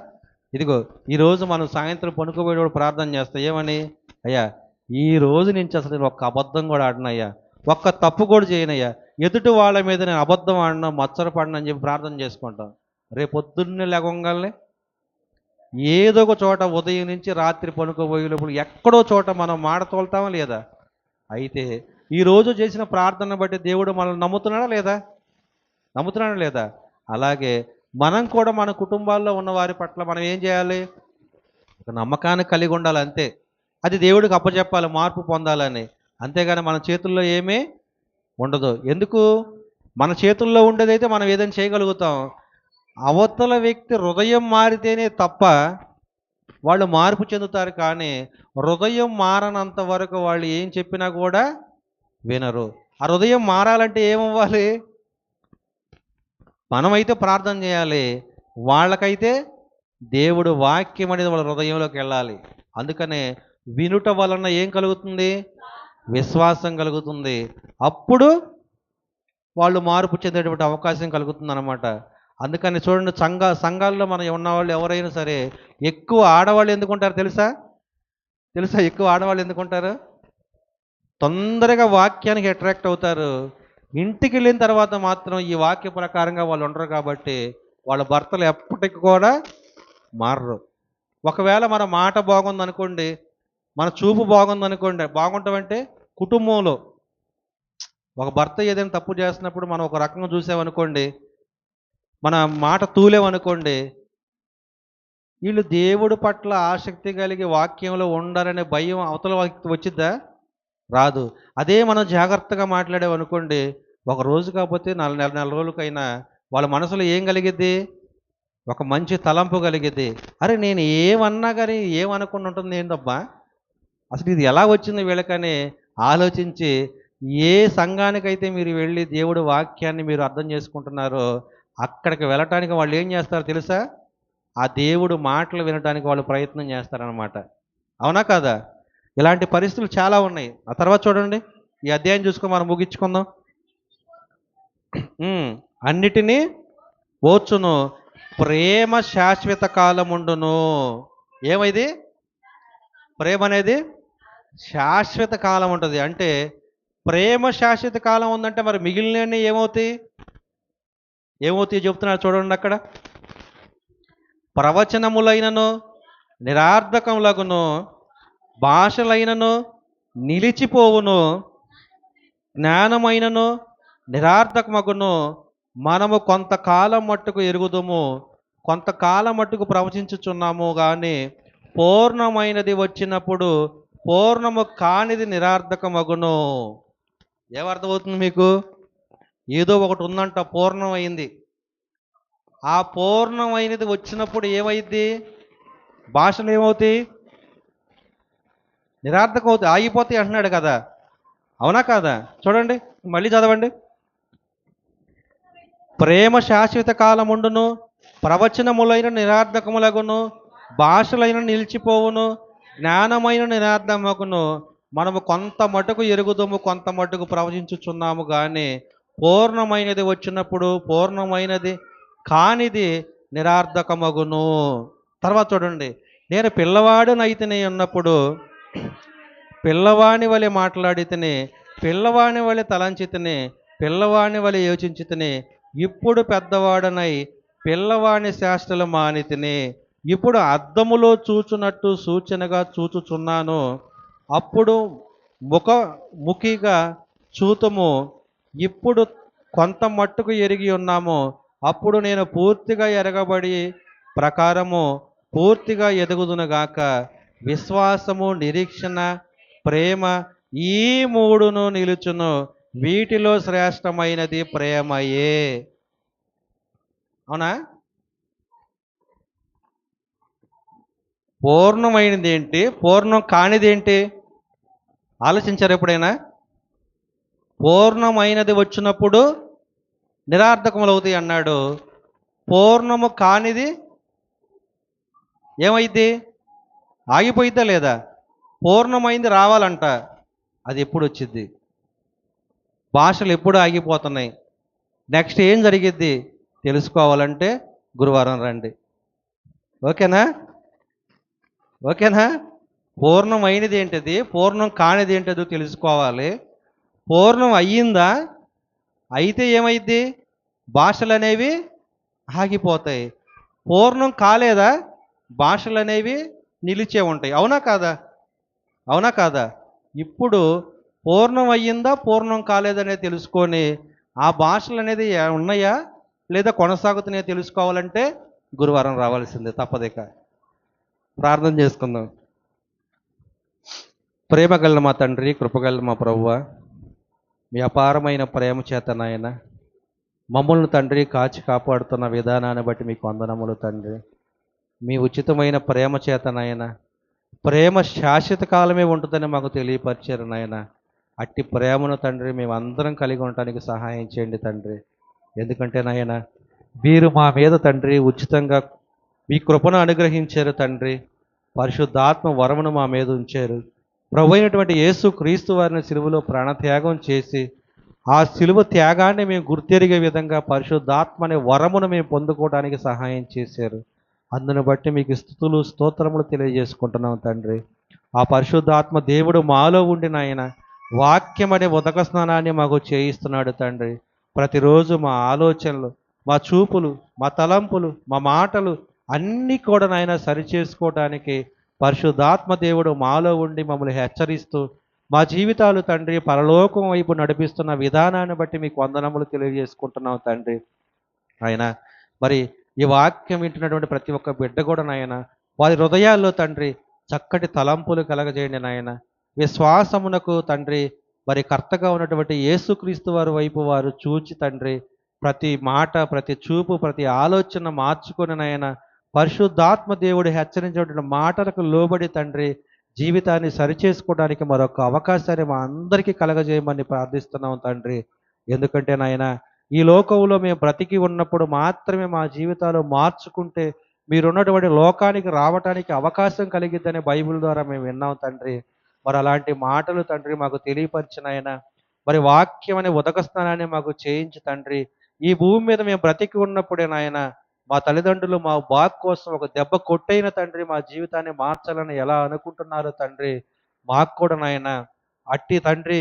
[SPEAKER 1] ఇదిగో ఈరోజు మనం సాయంత్రం పనుకోబోయేటప్పుడు ప్రార్థన చేస్తాం ఏమని? అయ్యా ఈ రోజు నుంచి అసలు నేను ఒక్క అబద్ధం కూడా ఆడనయ్యా, ఒక్క తప్పు కూడా చేయనయ్యా, ఎదుటి వాళ్ళ మీద నేను అబద్ధం ఆడినా మచ్చరపడినా అని చెప్పి ప్రార్థన చేసుకుంటాం. రేపు పొద్దున్నే లేవగానే ఏదో ఒక చోట ఉదయం నుంచి రాత్రి పనుకోబోయేటప్పుడు ఎక్కడో చోట మనం మాట తోలుతామా లేదా? అయితే ఈరోజు చేసిన ప్రార్థన బట్టి దేవుడు మనల్ని నమ్ముతున్నాడా లేదా? నమ్ముతున్నాడా లేదా? అలాగే మనం కూడా మన కుటుంబాల్లో ఉన్న వారి పట్ల మనం ఏం చేయాలి? ఒక నమ్మకాన్ని కలిగి ఉండాలి అంతే. అది దేవుడికి అప్పచెప్పాలి మార్పు పొందాలని. అంతేగాని మన చేతుల్లో ఏమీ ఉండదు. ఎందుకు? మన చేతుల్లో ఉండేదైతే మనం ఏదైనా చేయగలుగుతాం. అవతల వ్యక్తి హృదయం మారితేనే తప్ప వాళ్ళు మార్పు చెందుతారు, కానీ హృదయం మారనంత వరకు వాళ్ళు ఏం చెప్పినా కూడా వినరు. ఆ హృదయం మారాలంటే ఏమవ్వాలి? మనమైతే ప్రార్థన చేయాలి, వాళ్ళకైతే దేవుడు వాక్యం అనేది వాళ్ళ హృదయంలోకి వెళ్ళాలి. అందుకనే వినుట వలన ఏం కలుగుతుంది? విశ్వాసం కలుగుతుంది. అప్పుడు వాళ్ళు మార్పు చెందేటువంటి అవకాశం కలుగుతుంది అన్నమాట. అందుకని చూడండి, సంఘాల్లో మనం ఉన్నవాళ్ళు ఎవరైనా సరే ఎక్కువ ఆడవాళ్ళు ఎందుకుంటారు తెలుసా? తెలుసా ఎక్కువ ఆడవాళ్ళు ఎందుకుంటారు? తొందరగా వాక్యానికి అట్రాక్ట్ అవుతారు. ఇంటికి వెళ్ళిన తర్వాత మాత్రం ఈ వాక్య ప్రకారంగా వాళ్ళు ఉండరు కాబట్టి వాళ్ళ భర్తలు ఎప్పటికి కూడా మారరు. ఒకవేళ మన మాట బాగుందనుకోండి, మన చూపు బాగుందనుకోండి, బాగుంటామంటే కుటుంబంలో ఒక భర్త ఏదైనా తప్పు చేస్తున్నప్పుడు మనం ఒక రకంగా చూసామనుకోండి, మన మాట తూలేమనుకోండి, వీళ్ళు దేవుడి పట్ల ఆసక్తి కలిగి వాక్యంలో ఉండాలనే భయం అవతల వ్యక్తి వచ్చిద్దా? రాదు. అదే మనం జాగ్రత్తగా మాట్లాడామనుకోండి, ఒక రోజు కాకపోతే నెల రోజులకైనా వాళ్ళ మనసులో ఏం కలిగిద్ది? ఒక మంచి తలంపు కలిగిద్ది. అరే నేను ఏమన్నా కానీ ఏమనకుండా ఉంటుంది ఏందబ్బా, అసలు ఇది ఎలా వచ్చింది వీళ్ళకని ఆలోచించి, ఏ సంఘానికైతే మీరు వెళ్ళి దేవుడి వాక్యాన్ని మీరు అర్థం చేసుకుంటున్నారో అక్కడికి వెళ్ళటానికి వాళ్ళు ఏం చేస్తారో తెలుసా? ఆ దేవుడు మాటలు వినడానికి వాళ్ళు ప్రయత్నం చేస్తారనమాట. అవునా కాదా? ఇలాంటి పరిస్థితులు చాలా ఉన్నాయి. ఆ తర్వాత చూడండి, ఈ అధ్యాయం చూసుకొని మనం ముగించుకుందాం. అన్నిటినీ ఓర్చును, ప్రేమ శాశ్వత కాలముండును. ఏమైంది? ప్రేమ అనేది శాశ్వత కాలం ఉంటుంది. అంటే ప్రేమ శాశ్వత కాలం ఉందంటే మరి మిగిలినవన్నీ ఏమవుతాయి? ఏమవుతాయి చెప్తున్నారు చూడండి అక్కడ. ప్రవచనములైనను నిరార్థకములగును, భాషలైనను నిలిచిపోవును, జ్ఞానమైనను నిరర్థకమగును. మనము కొంతకాలం మట్టుకు ఎరుగుదుము, కొంతకాలం మట్టుకు ప్రవచించుచున్నాము కానీ పూర్ణమైనది వచ్చినప్పుడు పూర్ణము కానిది నిరర్థకమగును. ఏమర్థమవుతుంది మీకు? ఏదో ఒకటి ఉందంట పూర్ణమైంది. ఆ పూర్ణమైనది వచ్చినప్పుడు ఏమైంది? భాషలు ఏమవుతాయి? నిరర్థకం అవుతాయి, ఆగిపోతాయి అంటున్నాడు కదా. అవునా కాదా? చూడండి, మళ్ళీ చదవండి. ప్రేమ శాశ్వత కాలముండును, ప్రవచనములైన నిరర్థకములగును, భాషలైన నిలిచిపోవును, జ్ఞానమైన నిరర్థమగును. మనము కొంత మటుకు ఎరుగుదము, కొంత మటుకు ప్రవచించుచున్నాము కానీ పూర్ణమైనది వచ్చినప్పుడు పూర్ణమైనది కానిది నిరర్థకమగును. తర్వాత చూడండి, నేను పిల్లవాడునైతేనే ఉన్నప్పుడు పిల్లవాని వలె మాట్లాడితేనే, పిల్లవాని వలె తలంచితేనే, పిల్లవాని వలె యోచించితేనే, ఇప్పుడు పెద్దవాడనై పిల్లవాని శాస్త్రలు మానితిని. ఇప్పుడు అద్దములో చూచునట్టు సూచనగా చూచుచున్నాను, అప్పుడు ముఖిగా చూతుము. ఇప్పుడు కొంత మట్టుకు ఎరిగి ఉన్నాము, అప్పుడు నేను పూర్తిగా ఎరగబడి ప్రకారము పూర్తిగా ఎదుగుదునుగాక. విశ్వాసము, నిరీక్షణ, ప్రేమ, ఈ మూడును నిలుచును. వీటిలో శ్రేష్టమైనది ప్రేమయే. అవునా? పూర్ణమైనది ఏంటి, పూర్ణం కానిది ఏంటి? ఆలోచించారు ఎప్పుడైనా? పూర్ణమైనది వచ్చినప్పుడు నిరర్థకములు అవుతాయి అన్నాడు. పూర్ణము కానిది ఏమైంది? ఆగిపోయిద్దా లేదా? పూర్ణమైంది రావాలంట, అది ఎప్పుడు వచ్చింది? భాషలు ఎప్పుడు ఆగిపోతున్నాయి? నెక్స్ట్ ఏం జరిగిద్ది తెలుసుకోవాలంటే గురువారం రండి. ఓకేనా? ఓకేనా? పూర్ణమైనది ఏంటిది, పూర్ణం కానిది ఏంటిదో తెలుసుకోవాలి. పూర్ణం అయ్యిందా? అయితే ఏమైద్ది? భాషలు అనేవి ఆగిపోతాయి. పూర్ణం కాలేదా? భాషలు అనేవి నిలిచే ఉంటాయి. అవునా కాదా? అవునా కాదా? ఇప్పుడు పూర్ణం అయ్యిందా, పూర్ణం కాలేదనేది తెలుసుకొని ఆ భాషలు అనేది ఉన్నాయా లేదా కొనసాగుతున్నాయో తెలుసుకోవాలంటే గురువారం రావాల్సిందే, తప్పదిక. ప్రార్థన చేసుకుందాం. ప్రేమగల మా తండ్రి, కృపగల మా ప్రభువ, మీ అపారమైన ప్రేమ చేత నాయన మమ్మల్ని తండ్రి కాచి కాపాడుతున్న విధానాన్ని బట్టి మీకు వందనములు తండ్రి. మీ ఉచితమైన ప్రేమ చేత నాయన, ప్రేమ శాశ్వత కాలమే ఉంటుందని మాకు తెలియపరిచారు నాయన. అట్టి ప్రేమను తండ్రి మేమందరం కలిగి ఉండటానికి సహాయం చేయండి తండ్రి. ఎందుకంటే నాయన మీరు మా మీద తండ్రి ఉచితంగా మీ కృపను అనుగ్రహించారు తండ్రి. పరిశుద్ధాత్మ వరమును మా మీద ఉంచారు. ప్రభు అయినటువంటి యేసు క్రీస్తు వారిని సిలువలో ప్రాణత్యాగం చేసి ఆ సిలువ త్యాగాన్ని మేము గుర్తెరిగే విధంగా పరిశుద్ధాత్మ అనే వరమును మేము పొందుకోవడానికి సహాయం చేశారు. అందును బట్టి మీకు స్తుతులు స్తోత్రములు తెలియజేసుకుంటున్నాం తండ్రి. ఆ పరిశుద్ధాత్మ దేవుడు మాలో ఉండి నాయన వాక్యం అనే ఉదక స్నానాన్ని మాకు చేయిస్తున్నాడు తండ్రి. ప్రతిరోజు మా ఆలోచనలు, మా చూపులు, మా తలంపులు, మా మాటలు అన్నీ కూడా నాయన సరిచేసుకోవడానికి పరిశుద్ధాత్మ దేవుడు మాలో ఉండి మమ్మల్ని హెచ్చరిస్తూ మా జీవితాలు తండ్రి పరలోకం వైపు నడిపిస్తున్న విధానాన్ని బట్టి మీకు వందనములు తెలియజేసుకుంటున్నాం తండ్రి. ఆయన మరి ఈ వాక్యం వింటున్నటువంటి ప్రతి ఒక్క బిడ్డ కూడా నాయన వారి హృదయాల్లో తండ్రి చక్కటి తలంపులు కలగజేయండి నాయన. విశ్వాసమునకు తండ్రి మరి కర్తగా ఉన్నటువంటి యేసుక్రీస్తు వారి వైపు వారు చూచి తండ్రి ప్రతి మాట, ప్రతి చూపు, ప్రతి ఆలోచన మార్చుకొని నాయన పరిశుద్ధాత్మ దేవుడు హెచ్చరించినటువంటి మాటలకు లోబడి తండ్రి జీవితాన్ని సరిచేసుకోవడానికి మరొక అవకాశాన్ని మా అందరికీ కలగజేయమని ప్రార్థిస్తున్నాం తండ్రి. ఎందుకంటే నాయన ఈ లోకంలో మేము బ్రతికి ఉన్నప్పుడు మాత్రమే మా జీవితాలు మార్చుకుంటే మీరున్నటువంటి లోకానికి రావటానికి అవకాశం కలిగిద్దని బైబిల్ ద్వారా మేము విన్నాం తండ్రి. మరి అలాంటి మాటలు తండ్రి మాకు తెలియపరిచిన ఆయన మరి వాక్యం అనే ఉదక స్నానాన్ని మాకు చేయించి తండ్రి ఈ భూమి మీద మేము బ్రతికి ఉన్నప్పుడే నాయన మా తల్లిదండ్రులు మా బాగు కోసం ఒక దెబ్బ కొట్టైన తండ్రి మా జీవితాన్ని మార్చాలని ఎలా అనుకుంటున్నారో తండ్రి మాకు కూడా నాయన అట్టి తండ్రి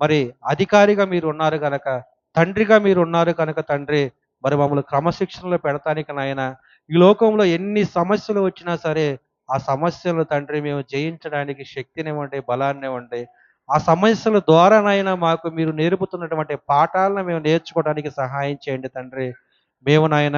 [SPEAKER 1] మరి అధికారిగా మీరు ఉన్నారు కనుక, తండ్రిగా మీరు ఉన్నారు కనుక తండ్రి మరి మమ్మల్ని క్రమశిక్షణలో పెడతానికి నాయన ఈ లోకంలో ఎన్ని సమస్యలు వచ్చినా సరే ఆ సమస్యలను తండ్రి మేము జయించడానికి శక్తినివ్వండి, బలాన్ని ఇవ్వండి. ఆ సమస్యల ద్వారానైనా మాకు మీరు నేర్పుతున్నటువంటి పాఠాలను మేము నేర్చుకోవడానికి సహాయం చేయండి తండ్రి. మేము నాయన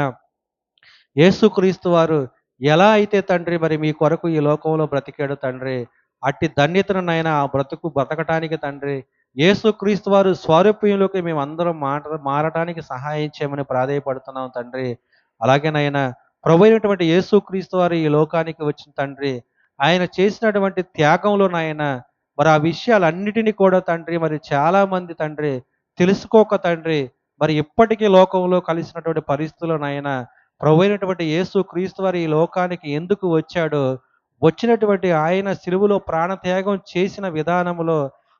[SPEAKER 1] యేసుక్రీస్తు వారు ఎలా అయితే తండ్రి మరి మీ కొరకు ఈ లోకంలో బ్రతికాడు తండ్రి. అట్టి ధన్యతను నాయన ఆ బ్రతుకు బ్రతకటానికి తండ్రి యేసుక్రీస్తు వారు స్వారూప్యంలోకి మేమందరం మారటానికి సహాయం చేయమని ప్రాధేయపడుతున్నాం తండ్రి. అలాగే నాయన ప్రభువైనటువంటి యేసుక్రీస్తు వారు ఈ లోకానికి వచ్చిన తండ్రి. ఆయన చేసినటువంటి త్యాగంలో నాయన మరి ఆ విషయాలన్నిటిని కూడా తండ్రి మరి చాలామంది తండ్రి తెలుసుకోక తండ్రి మరి ఇప్పటికీ లోకంలో కలిసినటువంటి పరిస్థితుల్లో నాయన ప్రభువైనటువంటి యేసు క్రీస్తు వారు ఈ లోకానికి ఎందుకు వచ్చాడో, వచ్చినటువంటి ఆయన సిలువలో ప్రాణత్యాగం చేసిన విధానంలో,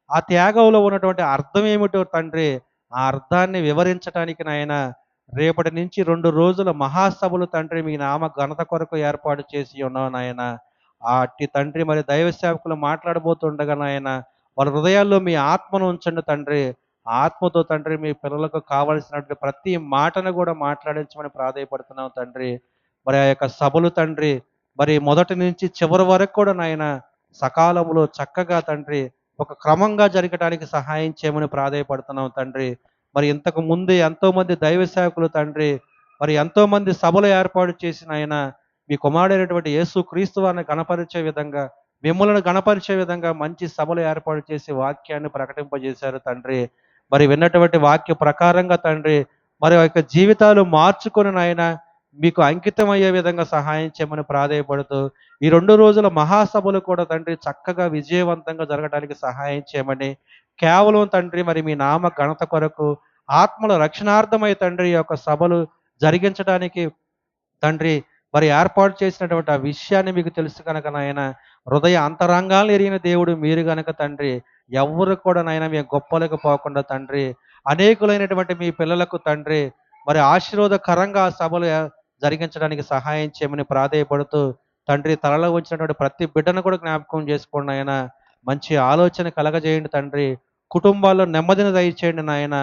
[SPEAKER 1] ఆ త్యాగంలో ఉన్నటువంటి అర్థం ఏమిటో తండ్రి, ఆ అర్థాన్ని వివరించటానికి నాయన రేపటి నుంచి 2 రోజుల మహాసభలు తండ్రి మీ నామ ఘనత కొరకు ఏర్పాటు చేసి ఉన్నావు నాయన. ఆ అట్టి తండ్రి మరి దైవ సేవకులు మాట్లాడబోతుండగా నాయన, వాళ్ళ హృదయాల్లో మీ ఆత్మను ఉంచండి తండ్రి. ఆత్మతో తండ్రి మీ పిల్లలకు కావలసినటువంటి ప్రతి మాటను కూడా మాట్లాడించమని ప్రాధేయపడుతున్నాం తండ్రి. మరి ఆ యొక్క సభలు తండ్రి మరి మొదటి నుంచి చివరి వరకు కూడా నాయన సకాలంలో చక్కగా తండ్రి ఒక క్రమంగా జరగటానికి సహాయం చేయమని ప్రాధేయపడుతున్నాం తండ్రి. మరి ఇంతకు ముందే ఎంతోమంది దైవ సేవకులు తండ్రి మరి ఎంతోమంది సభలు ఏర్పాటు చేసిన ఆయన మీ కుమారుడైనటువంటి యేసు క్రీస్తు వారిని గణపరిచే విధంగా మిమ్మల్ని గణపరిచే విధంగా మంచి సభలు ఏర్పాటు చేసి వాక్యాన్ని ప్రకటింపజేశారు తండ్రి. మరి విన్నటువంటి వాక్య ప్రకారంగా తండ్రి మరి యొక్క జీవితాలు మార్చుకొని నాయన మీకు అంకితమయ్యే విధంగా సహాయం చేయమని ప్రాధేయపడుతూ ఈ 2 రోజుల మహాసభలు కూడా తండ్రి చక్కగా విజయవంతంగా జరగడానికి సహాయం చేయమని కేవలం తండ్రి మరి మీ నామ ఘనత కొరకు ఆత్మల రక్షణార్థమై తండ్రి ఈ యొక్క సభలు జరిగించడానికి తండ్రి మరి ఏర్పాటు చేసినటువంటి ఆ విషయాన్ని మీకు తెలుసు కనుక నాయన హృదయ అంతరంగాలు ఎరిగిన దేవుడు మీరు గనక తండ్రి ఎవ్వరు కూడా నాయన మేము గొప్పలకు పోకుండా తండ్రి అనేకులైనటువంటి మీ పిల్లలకు తండ్రి మరి ఆశీర్వాదకరంగా ఆ సభలు జరిగించడానికి సహాయం చేయమని ప్రాధేయపడుతూ తండ్రి తలలో ఉంచినటువంటి ప్రతి బిడ్డను కూడా జ్ఞాపకం చేసుకోండి నాయన. మంచి ఆలోచన కలగజేయండి తండ్రి. కుటుంబాల్లో నెమ్మదిని దయచేయండి నాయన.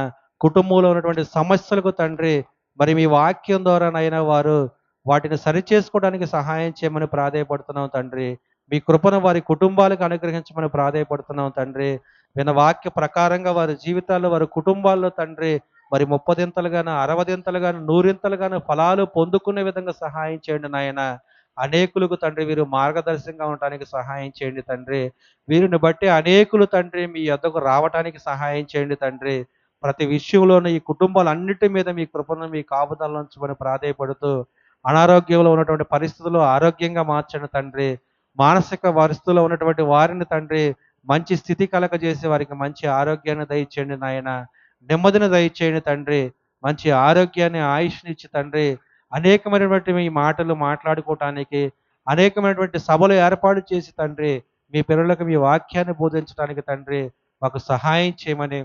[SPEAKER 1] కుటుంబంలో ఉన్నటువంటి సమస్యలకు తండ్రి మరి మీ వాక్యం ద్వారా నాయన వారు వాటిని సరిచేసుకోవడానికి సహాయం చేయమని ప్రాధేయపడుతున్నాం తండ్రి. మీ కృపను వారి కుటుంబాలకు అనుగ్రహించమని ప్రాధేయపడుతున్నాం తండ్రి. విన్న వాక్య ప్రకారంగా వారి జీవితాల్లో వారి కుటుంబాల్లో తండ్రి మరి 30దింతలుగాను 60దింతలుగాను 100దింతలుగాను ఫలాలు పొందుకునే విధంగా సహాయం చేయండి నాయన. అనేకులకు తండ్రి వీరు మార్గదర్శకంగా ఉండటానికి సహాయం చేయండి తండ్రి. వీరిని బట్టి అనేకులు తండ్రి మీ యొద్దకు రావటానికి సహాయం చేయండి తండ్రి. ప్రతి విషయంలోనూ ఈ కుటుంబాలన్నిటి మీద మీ కృపను మీ కాపుదల ఉంచమని ప్రాధేయపడుతూ అనారోగ్యంలో ఉన్నటువంటి పరిస్థితుల్లో ఆరోగ్యంగా మార్చండి తండ్రి. మానసిక పరిస్థితుల్లో ఉన్నటువంటి వారిని తండ్రి మంచి స్థితి కలగజేసి వారికి మంచి ఆరోగ్యాన్ని దయచేయండి నాయన. నెమ్మదిని దయచేయండి తండ్రి. మంచి ఆరోగ్యాన్ని ఆయుష్నిచ్చి తండ్రి అనేకమైనటువంటి మీ మాటలు మాట్లాడుకోవటానికి అనేకమైనటువంటి సభలు ఏర్పాటు చేసి తండ్రి మీ పిల్లలకు మీ వాక్యాన్ని బోధించడానికి తండ్రి మాకు సహాయం చేయమని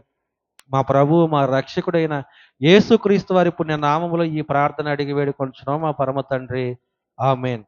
[SPEAKER 1] మా ప్రభువు మా రక్షకుడైన యేసుక్రీస్తు వారి పుణ్య నామములో ఈ ప్రార్థన అడిగి వేడుకొంచున్నాం మా పరమ తండ్రి. ఆమేన్.